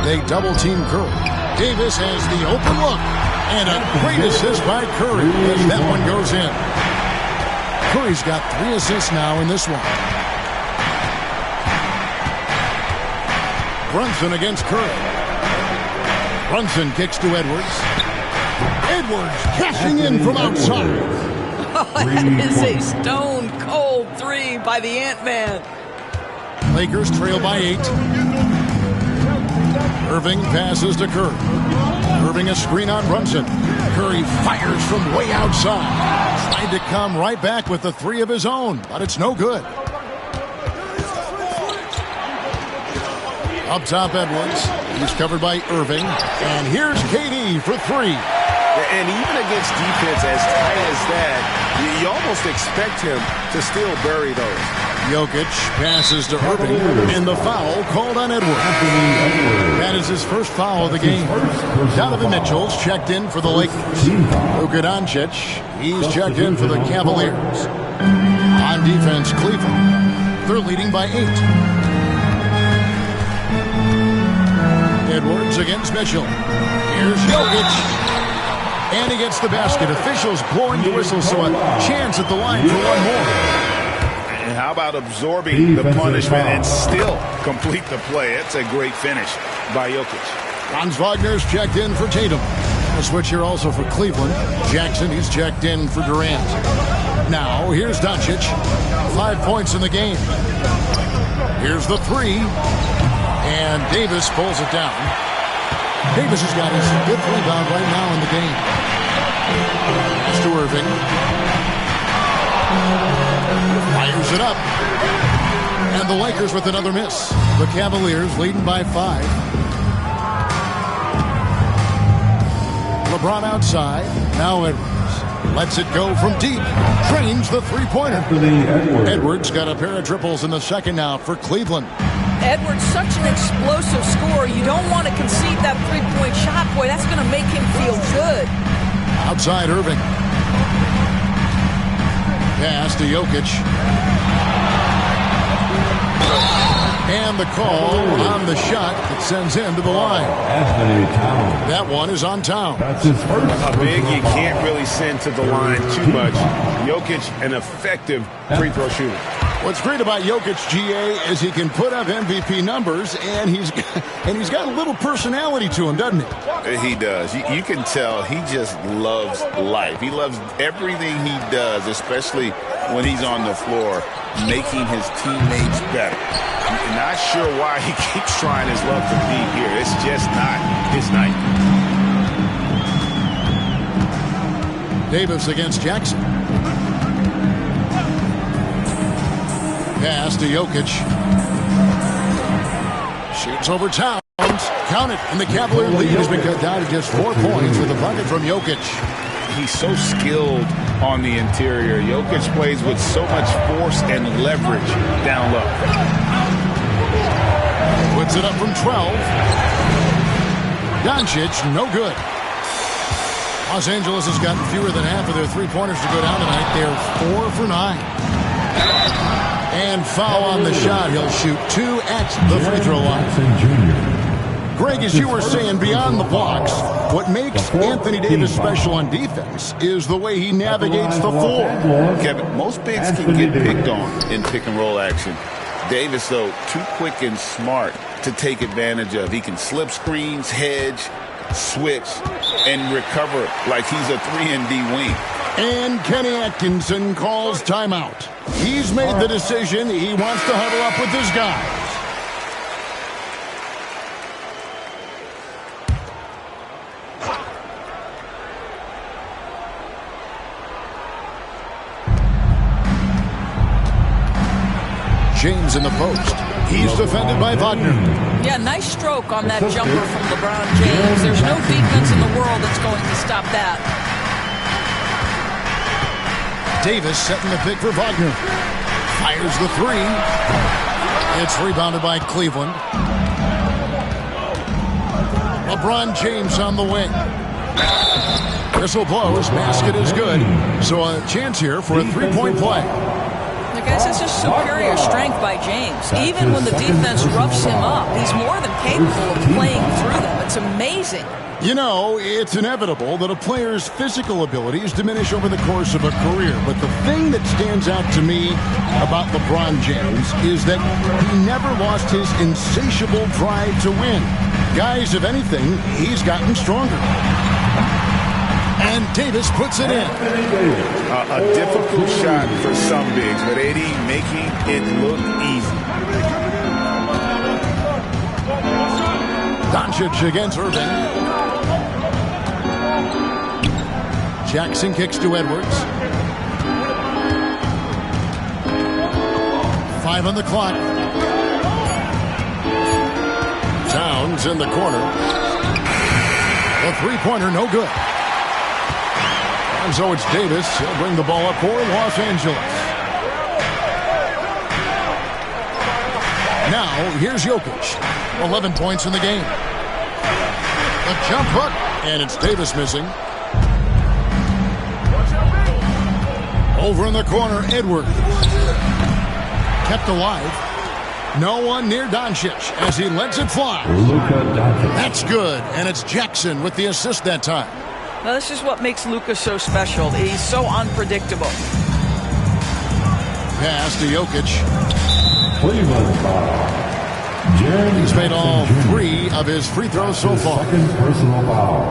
They double-team Curry. Davis has the open look. And a great assist by Curry as that one goes in. Curry's got 3 assists now in this one. Brunson against Curry. Brunson kicks to Edwards. Edwards cashing in from outside. Oh, that is a stone-cold 3 by the Ant-Man. Lakers trail by 8. Irving passes to Curry. Irving a screen on Brunson. Curry fires from way outside. Tried to come right back with the 3 of his own, but it's no good. Up top, Edwards. He's covered by Irving. And here's KD for 3. And even against defense as tight as that, you almost expect him to still bury those. Jokic passes to Irving. And the foul called on Edwards. That is his first foul of the game. Donovan Mitchell's checked in for the Lakers. Luka Doncic, he's checked in for the Cavaliers. On defense, Cleveland. They're leading by 8. Edwards against Mitchell. Here's Jokic. And he gets the basket. Officials blowing the whistle, so a chance at the line for one more. And how about absorbing the punishment and still complete the play? That's a great finish by Jokic. Franz Wagner's checked in for Tatum. A switch here also for Cleveland. Jackson, he's checked in for Durant. Now, here's Doncic. 5 points in the game. Here's the three. And Davis pulls it down. Davis has got his 5th rebound right now in the game. Pass to Irving. Fires it up. And the Lakers with another miss. The Cavaliers leading by 5. LeBron outside. Now Edwards. Lets it go from deep. Drains the three-pointer. Edwards got a pair of triples in the second now for Cleveland. Edwards, such an explosive scorer. You don't want to concede that three-point shot. Boy, that's going to make him feel good. Outside Irving. Pass to Jokic. And the call on the shot that sends him to the line. That one is on Town. A big you can't really send to the line too much. Jokic, an effective free throw shooter. What's great about Jokic, GA, is he can put up MVP numbers, and he's got a little personality to him, doesn't he? He does. You can tell he just loves life. He loves everything he does, especially when he's on the floor, making his teammates better. I'm not sure why he keeps trying his luck to be here. It's just not his night. Davis against Jackson. Pass to Jokic. Shoots over Towns. Count it. And the Cavalier lead has been cut down to just 4 points with a bucket from Jokic. He's so skilled on the interior. Jokic plays with so much force and leverage down low. Puts it up from 12. Doncic, no good. Los Angeles has gotten fewer than half of their three-pointers to go down tonight. They're 4 for 9. And foul on the shot. He'll shoot 2 at the free throw line. Greg, as you were saying, beyond the blocks, what makes Anthony Davis special on defense is the way he navigates the floor. Kevin, most bigs can get picked on in pick-and-roll action. Davis, though, too quick and smart to take advantage of. He can slip screens, hedge, switch, and recover like he's a 3-and-D wing. And Kenny Atkinson calls timeout. He's made the decision. He wants to huddle up with his guys. James in the post. He's defended by Wagner. Yeah, nice stroke on that jumper from LeBron James. There's no defense in the world that's going to stop that. Davis setting the pick for Wagner. Fires the three. It's rebounded by Cleveland. LeBron James on the wing. Whistle blows. Basket is good. So a chance here for a three-point play. Guys, it's just superior strength by James. Even when the defense roughs him up, he's more than capable of playing through them. It's amazing. You know, it's inevitable that a player's physical abilities diminish over the course of a career. But the thing that stands out to me about LeBron James is that he never lost his insatiable drive to win. Guys, if anything, he's gotten stronger. And Davis puts it in. A difficult shot for some bigs, but AD making it look easy. Doncic against Irving. Jackson kicks to Edwards. 5 on the clock. Towns in the corner. The three-pointer, no good. And so it's Davis. He'll bring the ball up for Los Angeles. Now, here's Jokic. 11 points in the game. A jump hook, and it's Davis missing. Over in the corner, Edwards. Kept alive. No one near Doncic as he lets it fly. That's good, and it's Jackson with the assist that time. Now, this is what makes Luka so special. He's so unpredictable. Pass to Jokic. Cleveland foul. He's made all 3 of his free throws so far. Second personal foul.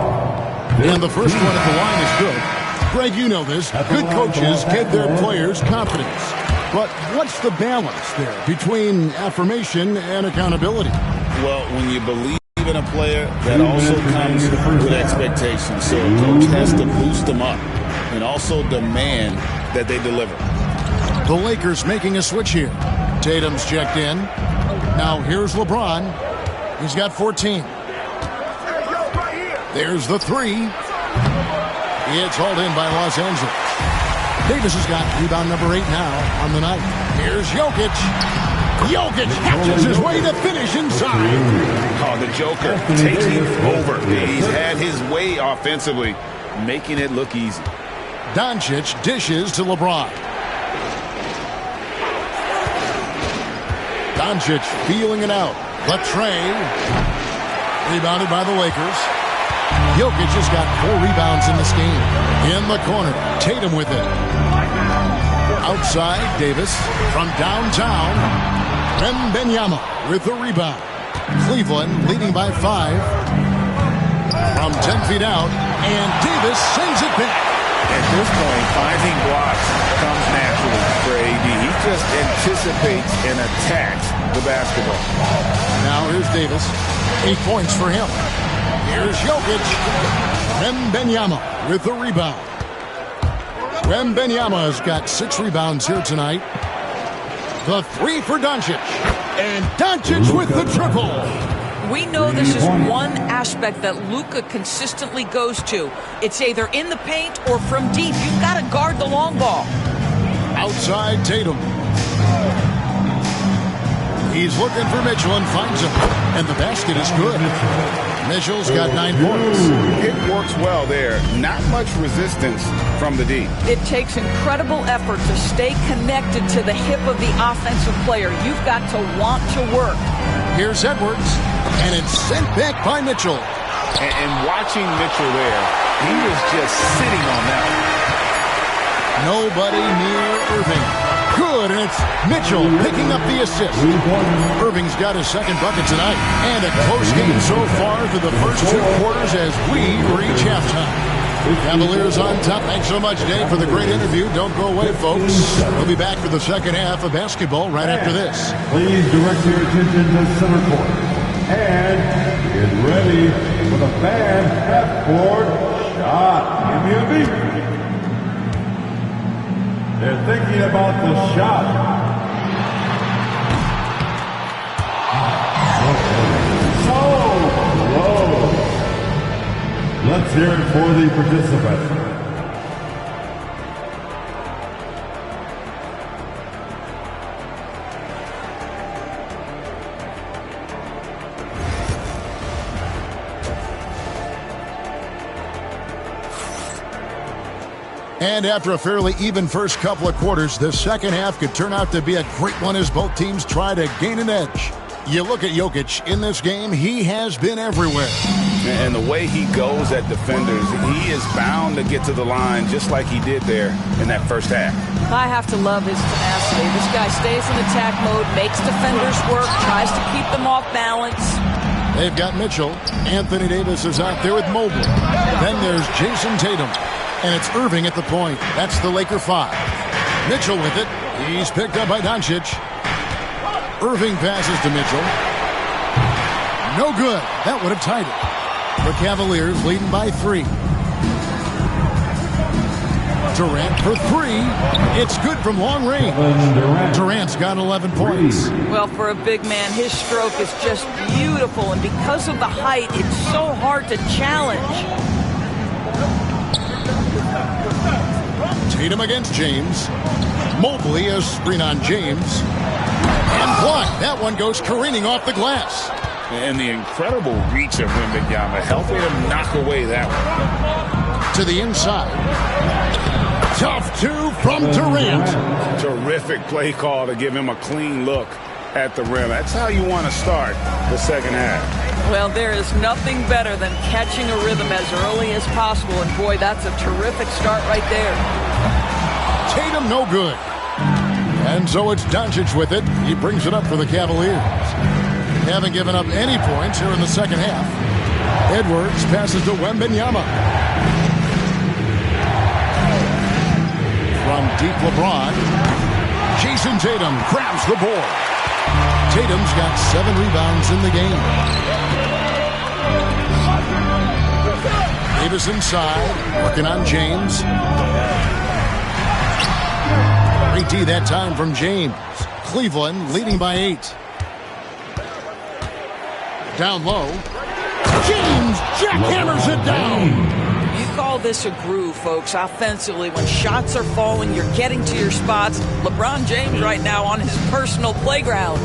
And the first one at the line is good. Greg, you know this. Good coaches give their players confidence. But what's the balance there between affirmation and accountability? Well, when you believe in a player, that also comes with expectations. So a coach has to boost them up and also demand that they deliver. The Lakers making a switch here. Tatum's checked in. Now here's LeBron. He's got 14. There's the 3. It's hauled in by Los Angeles. Davis has got rebound number 8 now on the night. Here's Jokic. Jokic hatches his way to finish inside. Oh, the Joker taking over. He's had his way offensively, making it look easy. Doncic dishes to LeBron. Doncic feeling it out. Latrey. Rebounded by the Lakers. Jokic has got 4 rebounds in this game. In the corner, Tatum with it. Outside, Davis from downtown. Wembanyama with the rebound. Cleveland leading by 5. From 10 feet out, and Davis sends it back. At this point, finding blocks comes naturally for AD. He just anticipates and attacks the basketball. Now here's Davis. 8 points for him. Here's Jokic. Wembanyama with the rebound. Wembanyama has got 6 rebounds here tonight. The 3 for Doncic. And Doncic with the triple. We know this is one aspect that Luka consistently goes to. It's either in the paint or from deep. You've got to guard the long ball. Outside Tatum. He's looking for Mitchell and finds him. And the basket is good. Mitchell's got 9 points. It works well there. Not much resistance from the D. It takes incredible effort to stay connected to the hip of the offensive player. You've got to want to work. Here's Edwards. And it's sent back by Mitchell. And watching Mitchell there, he was just sitting on that one. Nobody near Irving. Good, and it's Mitchell picking up the assist. Irving's got his second bucket tonight. And a close game so far through the first 2 quarters as we reach halftime. Cavaliers on top. Thanks so much, Dave, for the great interview. Don't go away, folks. We'll be back for the second half of basketball right after this. Please direct your attention to center court. And get ready for the bad half-court shot. Give me a beat. They're thinking about the shot. So close. Let's hear it for the participants. And after a fairly even first couple of quarters, the second half could turn out to be a great one as both teams try to gain an edge. You look at Jokic in this game, he has been everywhere. And the way he goes at defenders, he is bound to get to the line just like he did there in that first half. I have to love his tenacity. This guy stays in attack mode, makes defenders work, tries to keep them off balance. They've got Mitchell. Anthony Davis is out there with Mobley. Then there's Jason Tatum. And it's Irving at the point. That's the Laker 5. Mitchell with it. He's picked up by Doncic. Irving passes to Mitchell. No good. That would have tied it. The Cavaliers leading by 3. Durant for 3. It's good from long range. Durant's got 11 points. Well, for a big man, his stroke is just beautiful. And because of the height, it's so hard to challenge. Tatum against James. Mobley a screen on James. And blocked. That one goes careening off the glass. And the incredible reach of Wembanyama helping him knock away that one. To the inside. Tough 2 from Durant. Terrific play call to give him a clean look at the rim. That's how you want to start the second half. Well, there is nothing better than catching a rhythm as early as possible, and boy, that's a terrific start right there. Tatum no good. And so it's Doncic with it. He brings it up for the Cavaliers. Haven't given up any points here in the second half. Edwards passes to Wembanyama. From deep LeBron, Jason Tatum grabs the board. Tatum's got 7 rebounds in the game. Davis inside, working on James. Great D that time from James. Cleveland leading by 8. Down low. James jackhammers it down. You call this a groove, folks, offensively. When shots are falling, you're getting to your spots. LeBron James right now on his personal playground.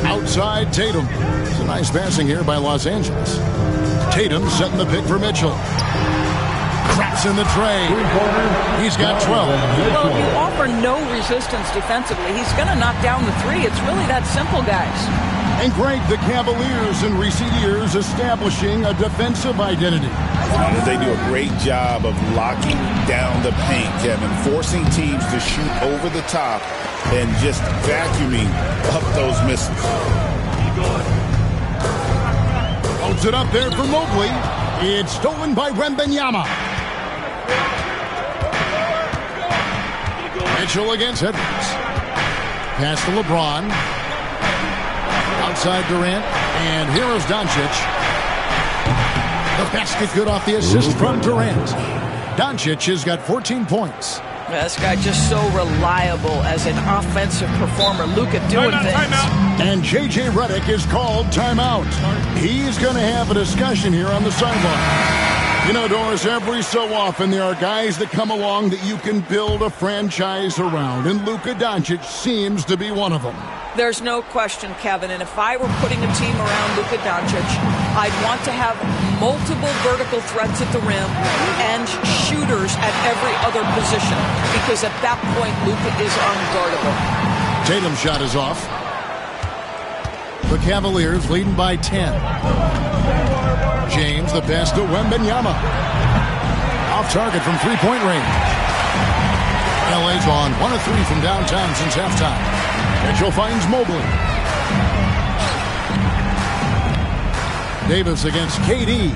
Outside Tatum. It's a nice passing here by Los Angeles. Tatum setting the pick for Mitchell. Cracks in the tray. He's got 12. Well, if you offer no resistance defensively, he's going to knock down the 3. It's really that simple, guys. And Greg, the Cavaliers in recent years establishing a defensive identity. They do a great job of locking down the paint, Kevin, forcing teams to shoot over the top and just vacuuming up those missiles. Holds it up there for Mobley. It's stolen by Wembanyama. Mitchell against Edwards. Pass to LeBron. Outside Durant. And here is Doncic. The basket good off the assist from Durant. Doncic has got 14 points. This guy just so reliable as an offensive performer. Luka doing things. And J.J. Redick is called timeout. He's going to have a discussion here on the sideline. You know, Doris, every so often there are guys that come along that you can build a franchise around, and Luka Doncic seems to be one of them. There's no question, Kevin, and if I were putting a team around Luka Doncic, I'd want to have multiple vertical threats at the rim and shooters at every other position, because at that point, Luka is unguardable. Tatum's shot is off. The Cavaliers leading by 10. James, the pass to Wembanyama. Off target from three-point range. LA's on 1 of 3 from downtown since halftime. Mitchell finds Mobley. Davis against KD.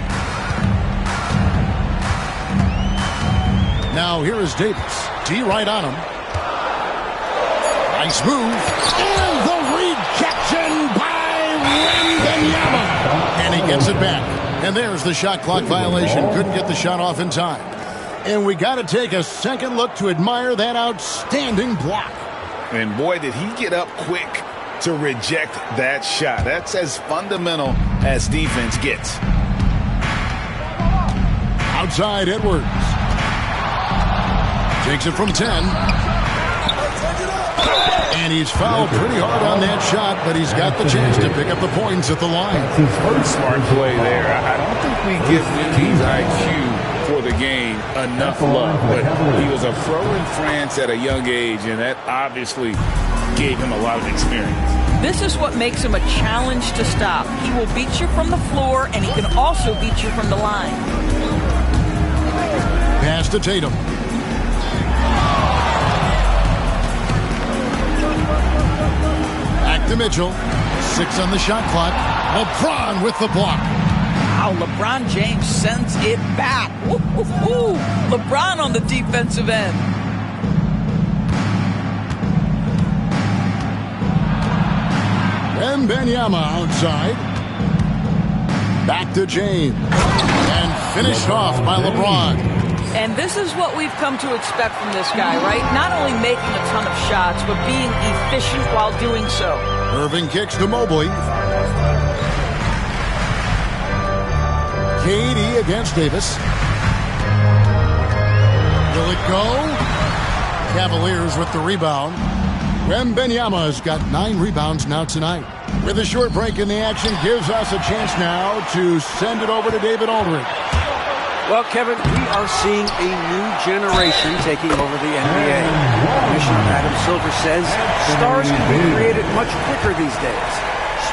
Now here is Davis. D right on him. Nice move. And the rejection by Wembanyama. And he gets it back. And there's the shot clock violation. Couldn't get the shot off in time. And we got to take a second look to admire that outstanding block. And boy, did he get up quick to reject that shot. That's as fundamental as defense gets. Outside Edwards. Takes it from 10. And he's fouled pretty hard on that shot, but he's got the chance to pick up the points at the line. Smart play there. I don't think we give Wemby's IQ for the game enough love, but he was a pro in France at a young age, and that obviously gave him a lot of experience. This is what makes him a challenge to stop. He will beat you from the floor, and he can also beat you from the line. Pass to Tatum. Back to Mitchell. 6 on the shot clock. LeBron with the block. Wow, LeBron James sends it back. Ooh, ooh, ooh. LeBron on the defensive end. Wembanyama outside. Back to James. And finished off by LeBron. And this is what we've come to expect from this guy, right? Not only making a ton of shots, but being efficient while doing so. Irving kicks to Mobley. KD against Davis. Will it go? Cavaliers with the rebound. Wembanyama has got 9 rebounds now tonight. With a short break in the action, gives us a chance now to send it over to David Aldridge. Well, Kevin, we are seeing a new generation taking over the NBA. Commissioner Adam Silver says stars can be created much quicker these days.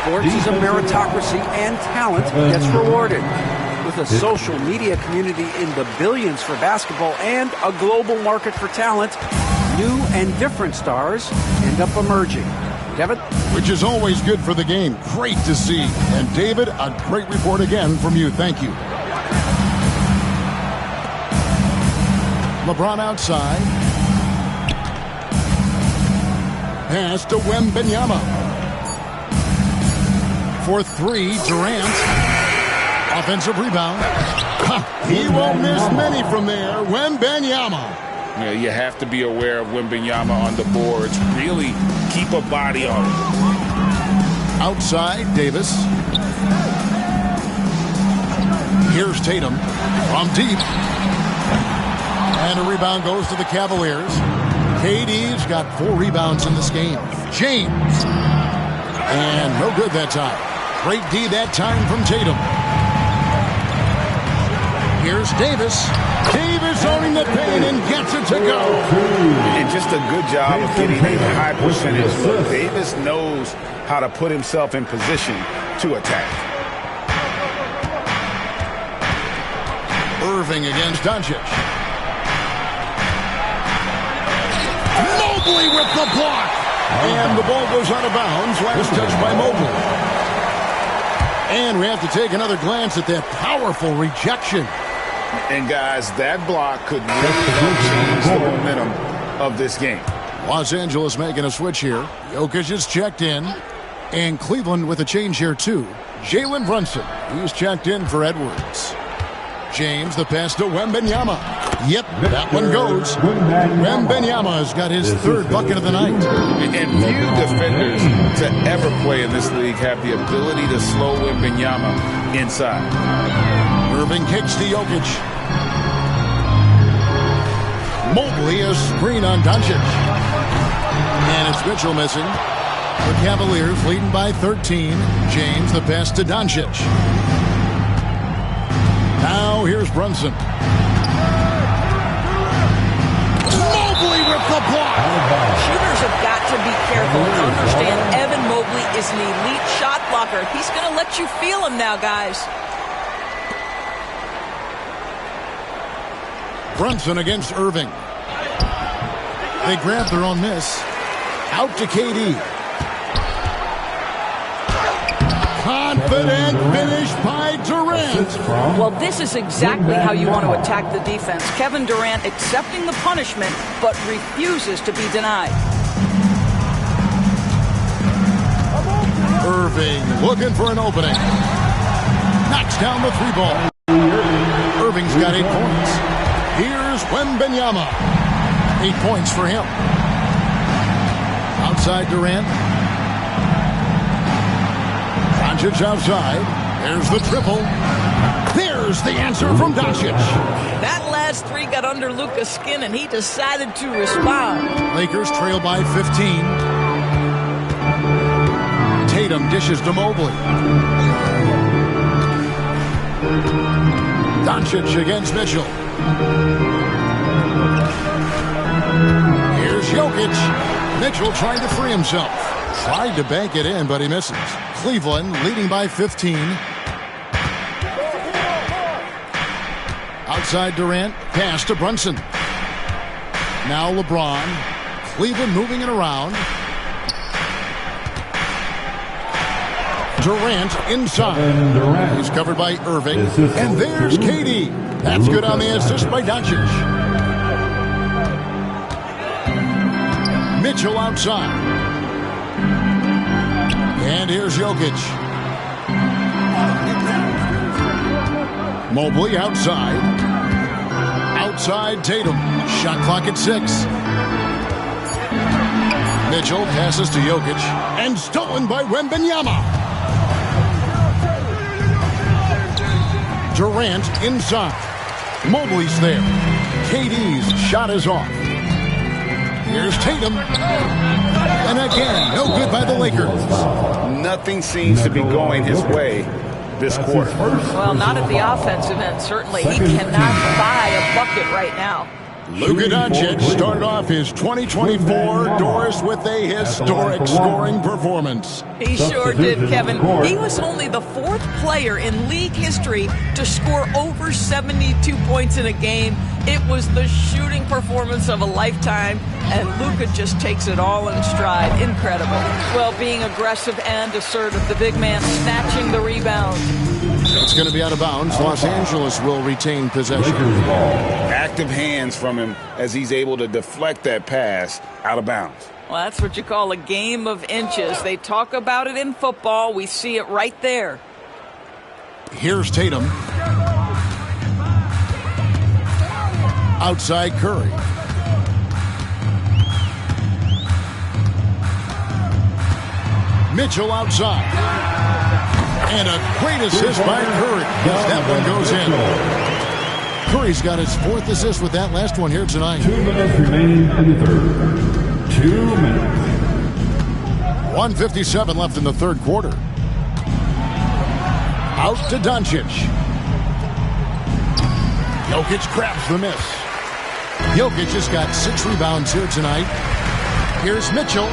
Sports is a meritocracy and talent gets rewarded. With a social media community in the billions for basketball and a global market for talent, new and different stars end up emerging. Kevin? Which is always good for the game. Great to see. And David, a great report again from you. Thank you. LeBron outside. Pass to Wembanyama. For three, Durant. Offensive rebound. He won't miss many from there. Wembanyama. Yeah, you have to be aware of Wembanyama on the boards. Really keep a body on him. Outside, Davis. Here's Tatum from deep. And a rebound goes to the Cavaliers. KD's got 4 rebounds in this game. James. And no good that time. Great D that time from Tatum. Here's Davis. Davis owning the paint and gets it to go. And just a good job of getting a high percentage look. Davis knows how to put himself in position to attack. Irving against Doncic. Mobley with the block. And the ball goes out of bounds. Last touch by Mobley. And we have to take another glance at that powerful rejection. And guys, that block could really help change the momentum of this game. Los Angeles making a switch here. Jokic is checked in. And Cleveland with a change here too. Jalen Brunson, he's checked in for Edwards. James, the pass to Wembanyama. Yep, that one goes. Wembanyama's got his 3rd bucket of the night. And few defenders to ever play in this league have the ability to slow Wembanyama inside. Irving kicks to Jokic. Mobley, a screen on Doncic. And it's Mitchell missing. The Cavaliers leading by 13. James, the pass to Doncic. Now here's Brunson. Mobley with the block. Shooters have got to be careful and understand Evan Mobley is an elite shot blocker. He's going to let you feel him now, guys. Brunson against Irving. They grab their own miss. Out to KD. Confident finish by Durant. Well, this is exactly how you want to attack the defense. Kevin Durant accepting the punishment, but refuses to be denied. Irving looking for an opening. Knocks down the 3 ball. Irving's got 8 points. Here's Wembanyama. 8 points for him. Outside Durant. Doncic outside. There's the triple. There's the answer from Doncic. That last 3 got under Luka's skin, and he decided to respond. Lakers trail by 15. Tatum dishes to Mobley. Doncic against Mitchell. Here's Jokic. Mitchell trying to free himself. Tried to bank it in, but he misses. Cleveland leading by 15. Outside Durant. Pass to Brunson. Now LeBron. Cleveland moving it around. Durant inside. He's covered by Irving. And there's KD. That's good on the assist by Doncic. Mitchell outside. And here's Jokic. Mobley outside. Outside Tatum. Shot clock at 6. Mitchell passes to Jokic. And stolen by Wembanyama. Durant inside. Mobley's there. KD's shot is off. Here's Tatum. And again, no good by the Lakers. Nothing seems to be going his way this quarter. Well, not at the offensive end, certainly. He cannot buy a bucket right now. Luka Doncic started off his 2024 Doris with a historic scoring performance. He sure did, Kevin. He was only the 4th player in league history to score over 72 points in a game. It was the shooting performance of a lifetime, and Luka just takes it all in stride. Incredible. Well, being aggressive and assertive, the big man snatching the rebound. It's going to be out of bounds. Los Angeles will retain possession. Active hands from him as he's able to deflect that pass out of bounds. Well, that's what you call a game of inches. They talk about it in football. We see it right there. Here's Tatum. Outside Curry. Mitchell outside. And a great assist by Curry as that one goes in. Curry's got his 4th assist with that last one here tonight. 2 minutes remaining in the third. 2 minutes. 1:57 left in the third quarter. Out to Doncic. Jokic grabs the miss. Jokic has got 6 rebounds here tonight. Here's Mitchell.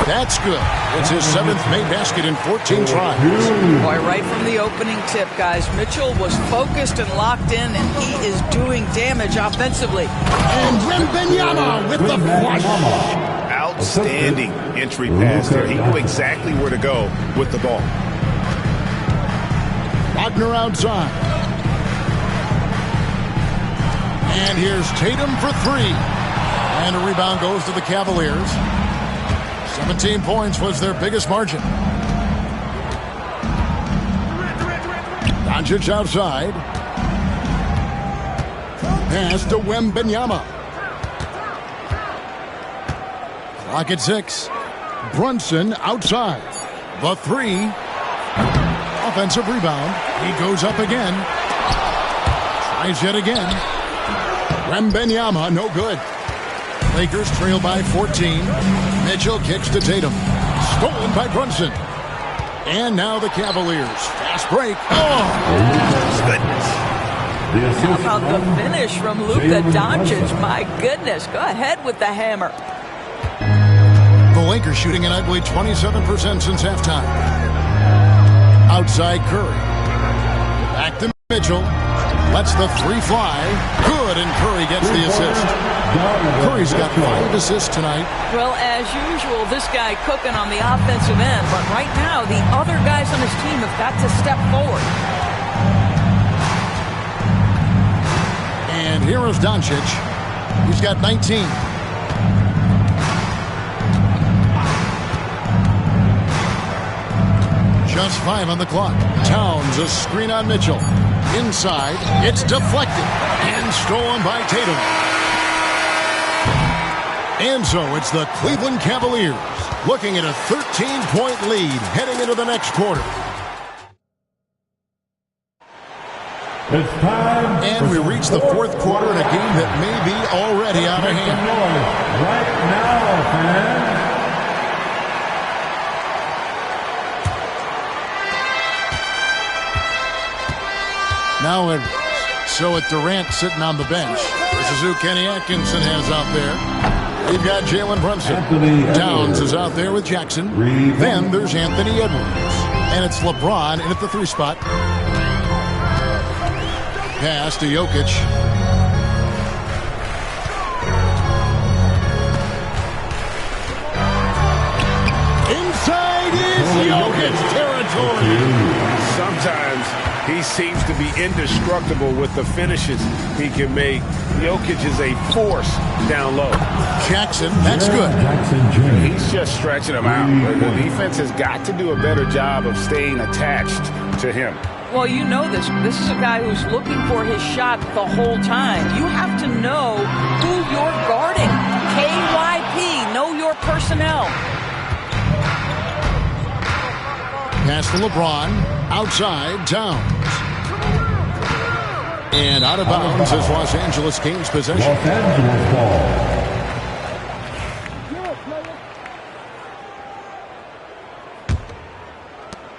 That's good. It's his 7th made basket in 14 tries. Boy, right from the opening tip, guys, Mitchell was focused and locked in, and he is doing damage offensively. And Wembanyama with the flush. Outstanding entry pass there. He knew exactly where to go with the ball. Wagner outside. And here's Tatum for 3. And a rebound goes to the Cavaliers. 17 points was their biggest margin. Doncic outside. Pass to Wembanyama. Clock at 6. Brunson outside. The 3. Offensive rebound. He goes up again. Tries yet again. Wembanyama, no good. Lakers trail by 14. Mitchell kicks to Tatum. Stolen by Brunson. And now the Cavaliers. Fast break. Oh, goodness. How about the finish from Luka Doncic? My goodness. Go ahead with the hammer. The Lakers shooting an ugly 27% since halftime. Outside Curry. Back to Mitchell. Lets the 3 fly. Good, and Curry gets the assist. Curry's got 5 assists tonight. Well, as usual, this guy cooking on the offensive end. But right now, the other guys on his team have got to step forward. And here is Doncic. He's got 19. Just 5 on the clock. Towns, a screen on Mitchell. Inside, it's deflected and stolen by Tatum. And so it's the Cleveland Cavaliers looking at a 13-point lead heading into the next quarter. It's time. And we reach the 4th quarter in a game that may be already out of hand. Right now, fans. Now Edwards. So at Durant sitting on the bench. This is who Kenny Atkinson has out there. We've got Jalen Brunson. Towns is out there with Jackson. Then there's Anthony Edwards. And it's LeBron in at the 3 spot. Pass to Jokic. Inside is Jokic territory. Sometimes he seems to be indestructible with the finishes he can make. Jokic is a force down low. Jackson, that's good. He's just stretching him out. The defense has got to do a better job of staying attached to him. Well, you know this. This is a guy who's looking for his shot the whole time. You have to know who you're guarding. KYP, know your personnel. Pass to LeBron. Outside, Towns. And out of bounds as Los Angeles gains possession. Los Angeles ball.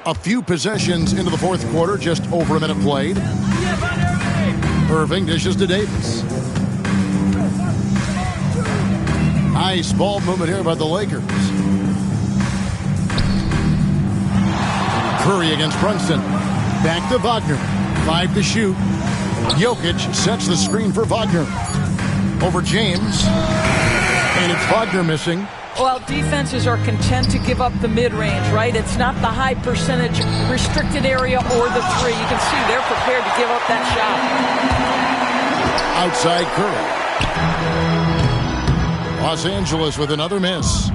A few possessions into the 4th quarter, just over a minute played. Irving dishes to Davis. Nice ball movement here by the Lakers. Curry against Brunson. Back to Wagner. 5 to shoot. Jokic sets the screen for Wagner. Over James. And it's Wagner missing. Well, defenses are content to give up the mid-range, right? It's not the high percentage restricted area or the three. You can see they're prepared to give up that shot. Outside Curry. Los Angeles with another miss.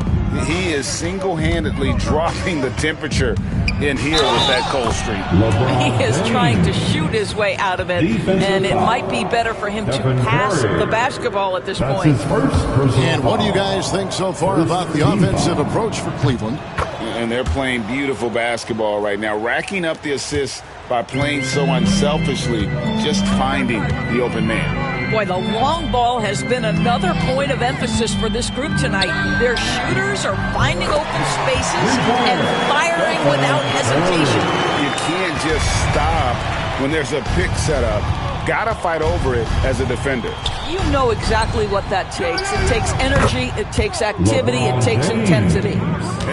He is single-handedly dropping the temperature in here with that cold streak. He is trying to shoot his way out of it, and it might be better for him to pass the basketball at this point. And what do you guys think so far about the offensive approach for Cleveland? And they're playing beautiful basketball right now, racking up the assists by playing so unselfishly, just finding the open man. Boy, the long ball has been another point of emphasis for this group tonight. Their shooters are finding open spaces and firing without hesitation. You can't just stop when there's a pick set up. Gotta fight over it as a defender. You know exactly what that takes. It takes energy, it takes activity, it takes intensity.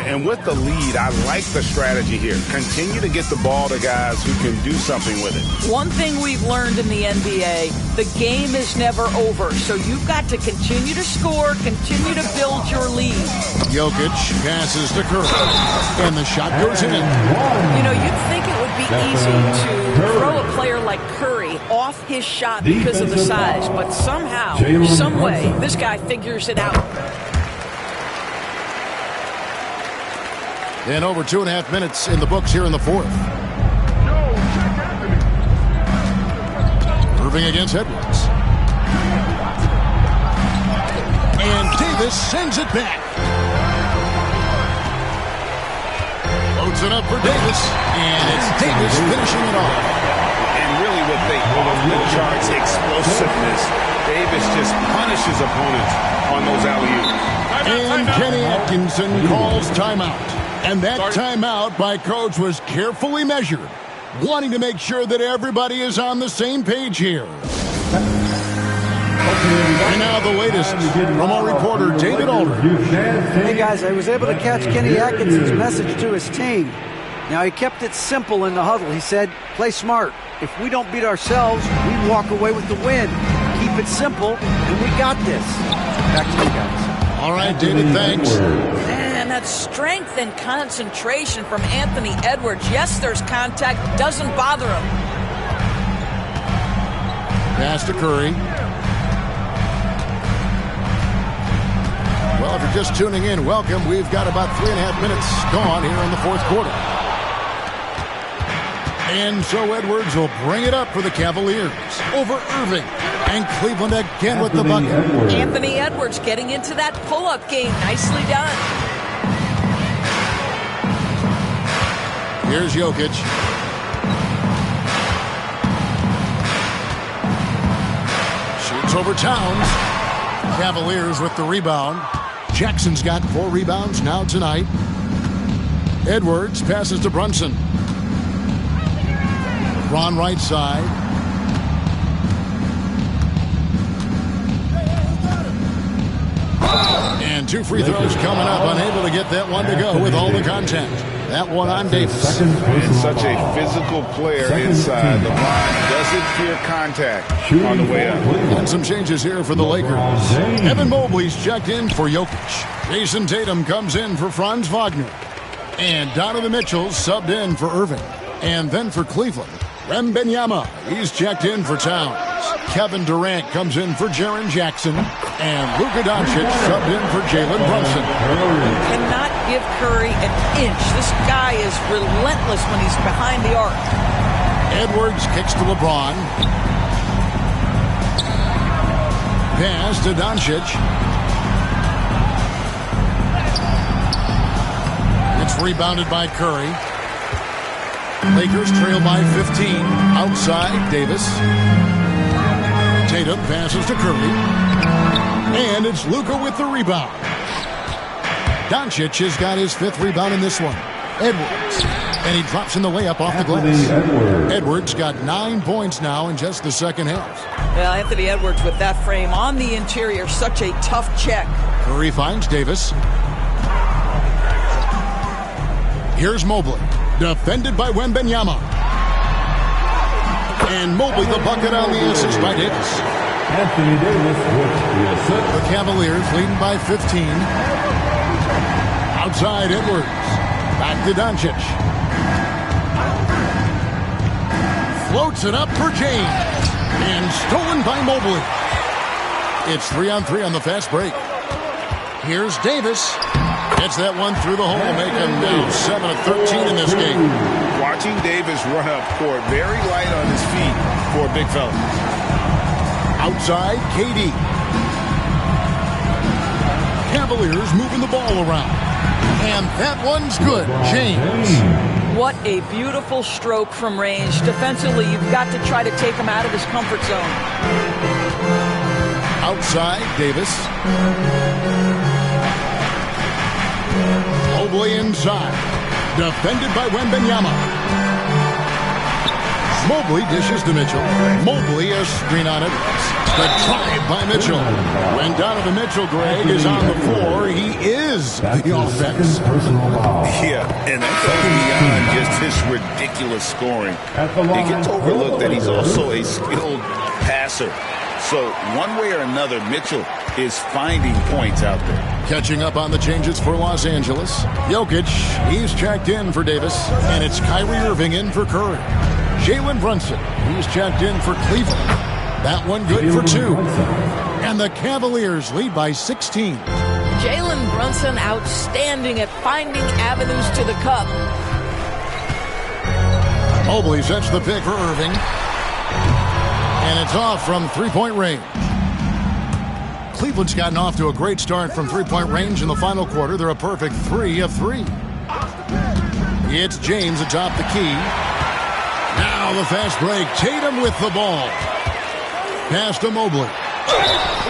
And with the lead, I like the strategy here. Continue to get the ball to guys who can do something with it. One thing we've learned in the NBA, the game is never over. So you've got to continue to score, continue to build your lead. Jokic passes to Curry, and the shot goes in. You know, you'd think it would be easy to throw a player like Curry off his shot because of the size, but somehow, some way, this guy figures it out. And over 2.5 minutes in the books here in the fourth. Irving against Edwards. And Davis sends it back. Loads it up for Davis. And it's Davis finishing it off. And really what they often charge explosiveness. Davis just punishes opponents on those alley-oops. And Kenny Atkinson calls timeout. And that timeout by coach was carefully measured, wanting to make sure that everybody is on the same page here. And now the latest from our reporter, David Aldridge. Hey guys, I was able to catch Kenny Atkinson's message to his team. Now he kept it simple in the huddle. He said, play smart. If we don't beat ourselves, we walk away with the win. Keep it simple, and we got this. Back to you guys. All right, David, thanks. And that strength and concentration from Anthony Edwards. Yes, there's contact. Doesn't bother him. Pass to Curry. Well, if you're just tuning in, welcome. We've got about 3.5 minutes gone here in the fourth quarter. And so Edwards will bring it up for the Cavaliers over Irving. And Cleveland again with the bucket. Anthony Edwards getting into that pull-up game. Nicely done. Here's Jokic. Shoots over Towns. Cavaliers with the rebound. Jackson's got 4 rebounds now tonight. Edwards passes to Brunson. Ron right side. And 2 free throws coming up. Unable to get that one to go with all the contact. That one on Davis. And such a physical player inside. LeBron doesn't fear contact on the way up. And some changes here for the Lakers. Evan Mobley's checked in for Jokic. Jason Tatum comes in for Franz Wagner. And Donovan Mitchell subbed in for Irving. And then for Cleveland, Wembanyama, he's checked in for Towns. Kevin Durant comes in for Jaren Jackson. And Luka Doncic subbed in for Jalen Brunson. Cannot give Curry an inch. This guy is relentless when he's behind the arc. Edwards kicks to LeBron. Pass to Doncic. It's rebounded by Curry. Lakers trail by 15. Outside, Davis. Tatum passes to Curry. And it's Luka with the rebound. Doncic has got his 5th rebound in this one. Edwards. And he drops in the layup off the glass. Edwards got 9 points now in just the second half. Well, Anthony Edwards with that frame on the interior, such a tough check. Curry finds Davis. Here's Mobley, defended by Wembanyama. And Mobley the bucket on the assist by Davis. Anthony Davis with the assist. The Cavaliers leading by 15. Outside Edwards. Back to Doncic. Floats it up for James. And stolen by Mobley. It's 3-on-3 on the fast break. Here's Davis. Gets that one through the hole, making now 7 of 13 in this game. Watching Davis run up court, very light on his feet for a big fella. Outside, KD. Cavaliers moving the ball around. And that one's good. James. What a beautiful stroke from range. Defensively, you've got to try to take him out of his comfort zone. Outside, Davis. Mobley inside. Defended by Wembanyama. Mobley dishes to Mitchell. Mobley a screen on it. The drive by Mitchell. When Donovan Mitchell, Greg, is on the floor, he is the offense. Yeah, and that's beyond just his ridiculous scoring. It gets overlooked that he's also a skilled passer. So one way or another, Mitchell is finding points out there. Catching up on the changes for Los Angeles. Jokic, he's checked in for Davis. And it's Kyrie Irving in for Curry. Jalen Brunson, he's checked in for Cleveland. That one good for 2. And the Cavaliers lead by 16. Jalen Brunson outstanding at finding avenues to the cup. Mobley sets the pick for Irving. And it's off from three-point range. Cleveland's gotten off to a great start from three-point range in the final quarter. They're a perfect 3 of 3. It's James atop the key. Now the fast break. Tatum with the ball. Pass to Mobley.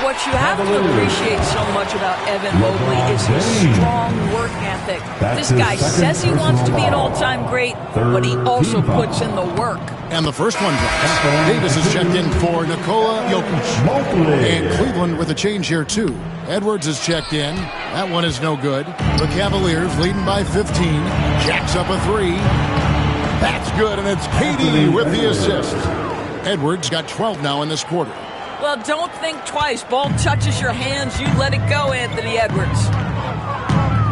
What you have to appreciate so much about Evan Mobley is his strong work ethic. This guy says he wants to be an all-time great, but he also puts in the work. And the first one drops. Davis is checked in for Nikola Jokic. And Cleveland with a change here, too. Edwards is checked in. That one is no good. The Cavaliers leading by 15. Jacks up a 3. That's good, and it's KD with the assist. Edwards got 12 now in this quarter. Well, don't think twice. Ball touches your hands, you let it go, Anthony Edwards.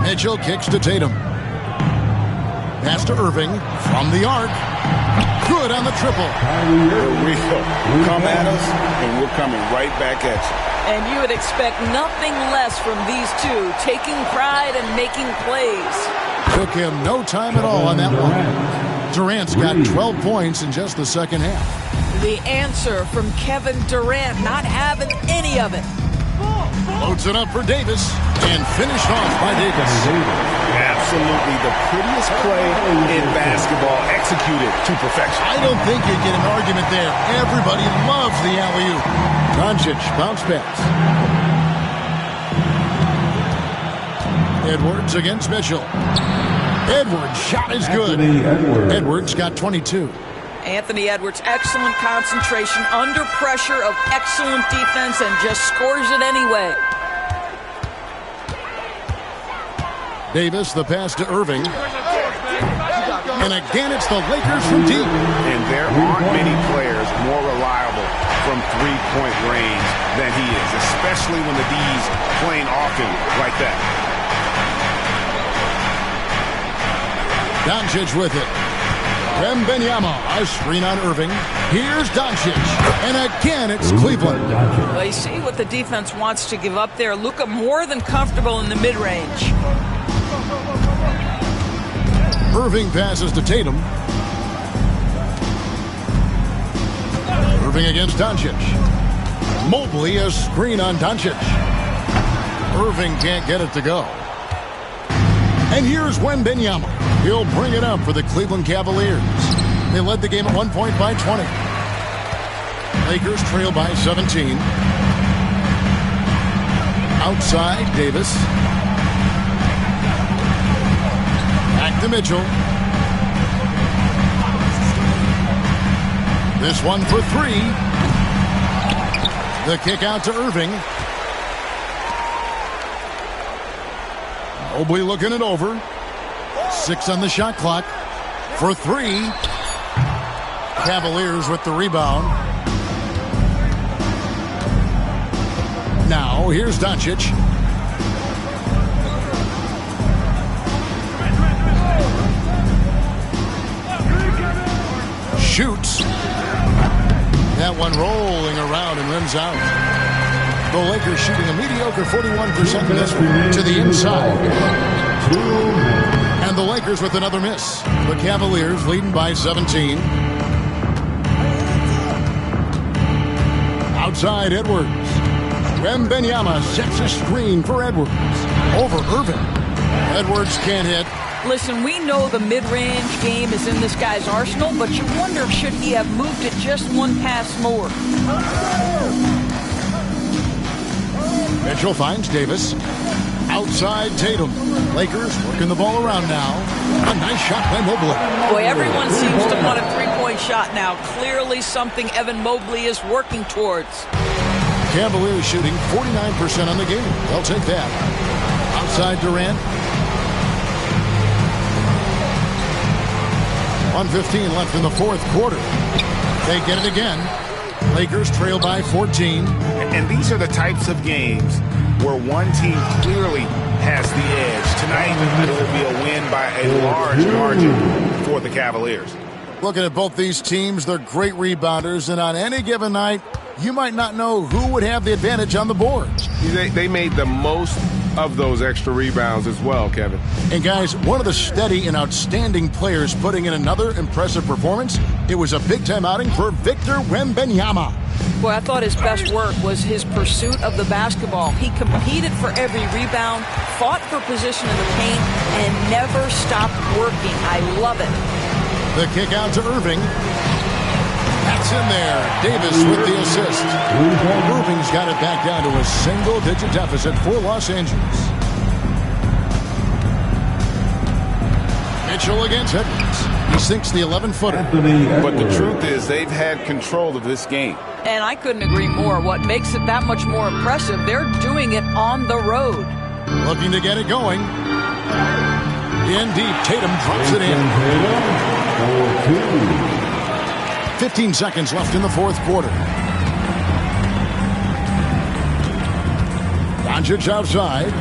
Mitchell kicks to Tatum. Pass to Irving from the arc. Good on the triple. Here we go. Come at us, and we're coming right back at you. And you would expect nothing less from these two, taking pride and making plays. Took him no time at all on that one. Durant's got 12 points in just the second half. The answer from Kevin Durant, not having any of it. Loads it up for Davis and finished off by Davis. Absolutely the prettiest play in basketball, executed to perfection. I don't think you get an argument there. Everybody loves the alley-oop. Doncic bounce pass. Edwards against Mitchell. Edwards' shot is good. Edwards got 22. Anthony Edwards, excellent concentration under pressure of excellent defense and just scores it anyway. Davis, the pass to Irving. And again, it's the Lakers from deep. And there aren't many players more reliable from three-point range than he is, especially when the D's playing off him like that. Doncic with it. Wembanyama, a screen on Irving. Here's Doncic. And again, it's Cleveland. Well, you see what the defense wants to give up there. Luka more than comfortable in the mid-range. Irving passes to Tatum. Irving against Doncic. Mobley, a screen on Doncic. Irving can't get it to go. And here's Wembanyama. He'll bring it up for the Cleveland Cavaliers. They led the game at one point by 20. Lakers trail by 17. Outside, Davis. Back to Mitchell. This one for 3. The kick out to Irving. Mobley looking it over. 6 on the shot clock. For 3. Cavaliers with the rebound. Now, here's Doncic. Shoots. That one rolling around and rims out. The Lakers shooting a mediocre 41% to the inside. And the Lakers with another miss. The Cavaliers leading by 17. Outside Edwards. Wembanyama sets a screen for Edwards. Over Irving. Edwards can't hit. Listen, we know the mid-range game is in this guy's arsenal, but you wonder, should he have moved it just one pass more? Mitchell finds Davis. Outside Tatum. Lakers working the ball around now. A nice shot by Mobley. Boy, everyone seems to want a three-point shot now. Clearly something Evan Mobley is working towards. Cavaliers shooting 49% on the game. They'll take that. Outside Durant. 1:15 left in the fourth quarter. They get it again. Lakers trail by 14. And these are the types of games where one team clearly has the edge. Tonight, it will be a win by a large margin for the Cavaliers. Looking at both these teams, they're great rebounders, and on any given night, you might not know who would have the advantage on the boards. They made the most of those extra rebounds as well, Kevin. And guys, one of the steady and outstanding players putting in another impressive performance, it was a big-time outing for Victor Wembanyama. Boy, I thought his best work was his pursuit of the basketball. He competed for every rebound, fought for position in the paint, and never stopped working. I love it. The kick out to Irving. That's in there. Davis with the assist. Irving's got it back down to a single-digit deficit for Los Angeles. Mitchell against Edwards. He sinks the 11-footer. But the truth is they've had control of this game. And I couldn't agree more. What makes it that much more impressive, they're doing it on the road. Looking to get it going. In deep, Tatum drops it in. 15 seconds left in the fourth quarter. Doncic outside.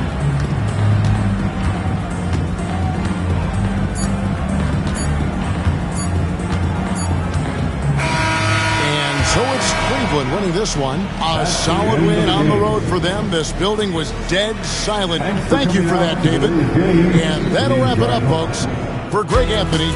And so it's Cleveland winning this one. A solid win on the road for them. This building was dead silent. Thank you for that, David. And that'll wrap it up, folks. For Greg Anthony,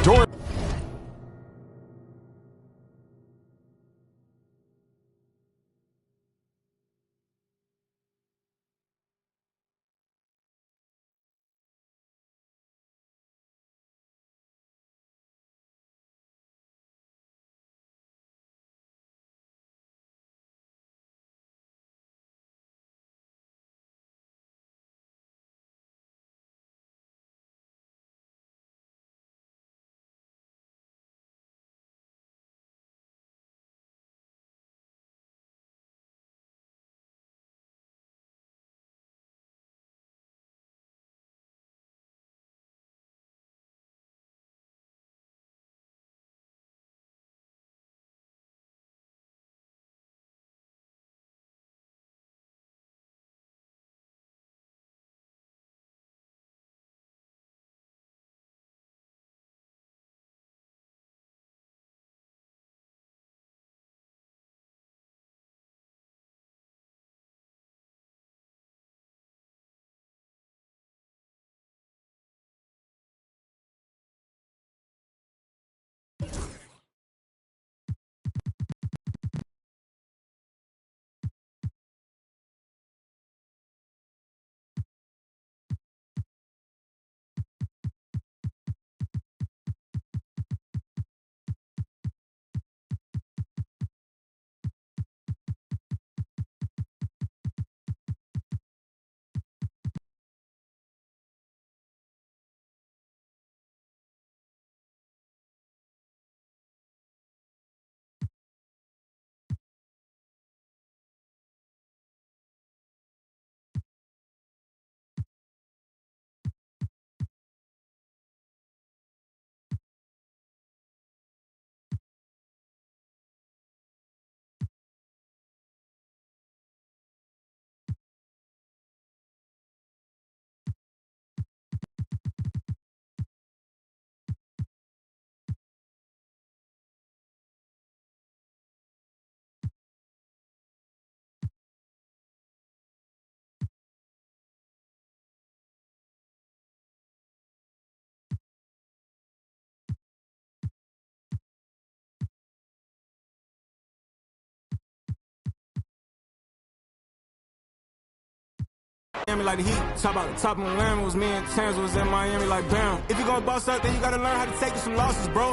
Miami like the Heat. Top out the top of Miami was me and Terrence was in Miami like bam. If you gonna boss up, then you gotta learn how to take some losses, bro.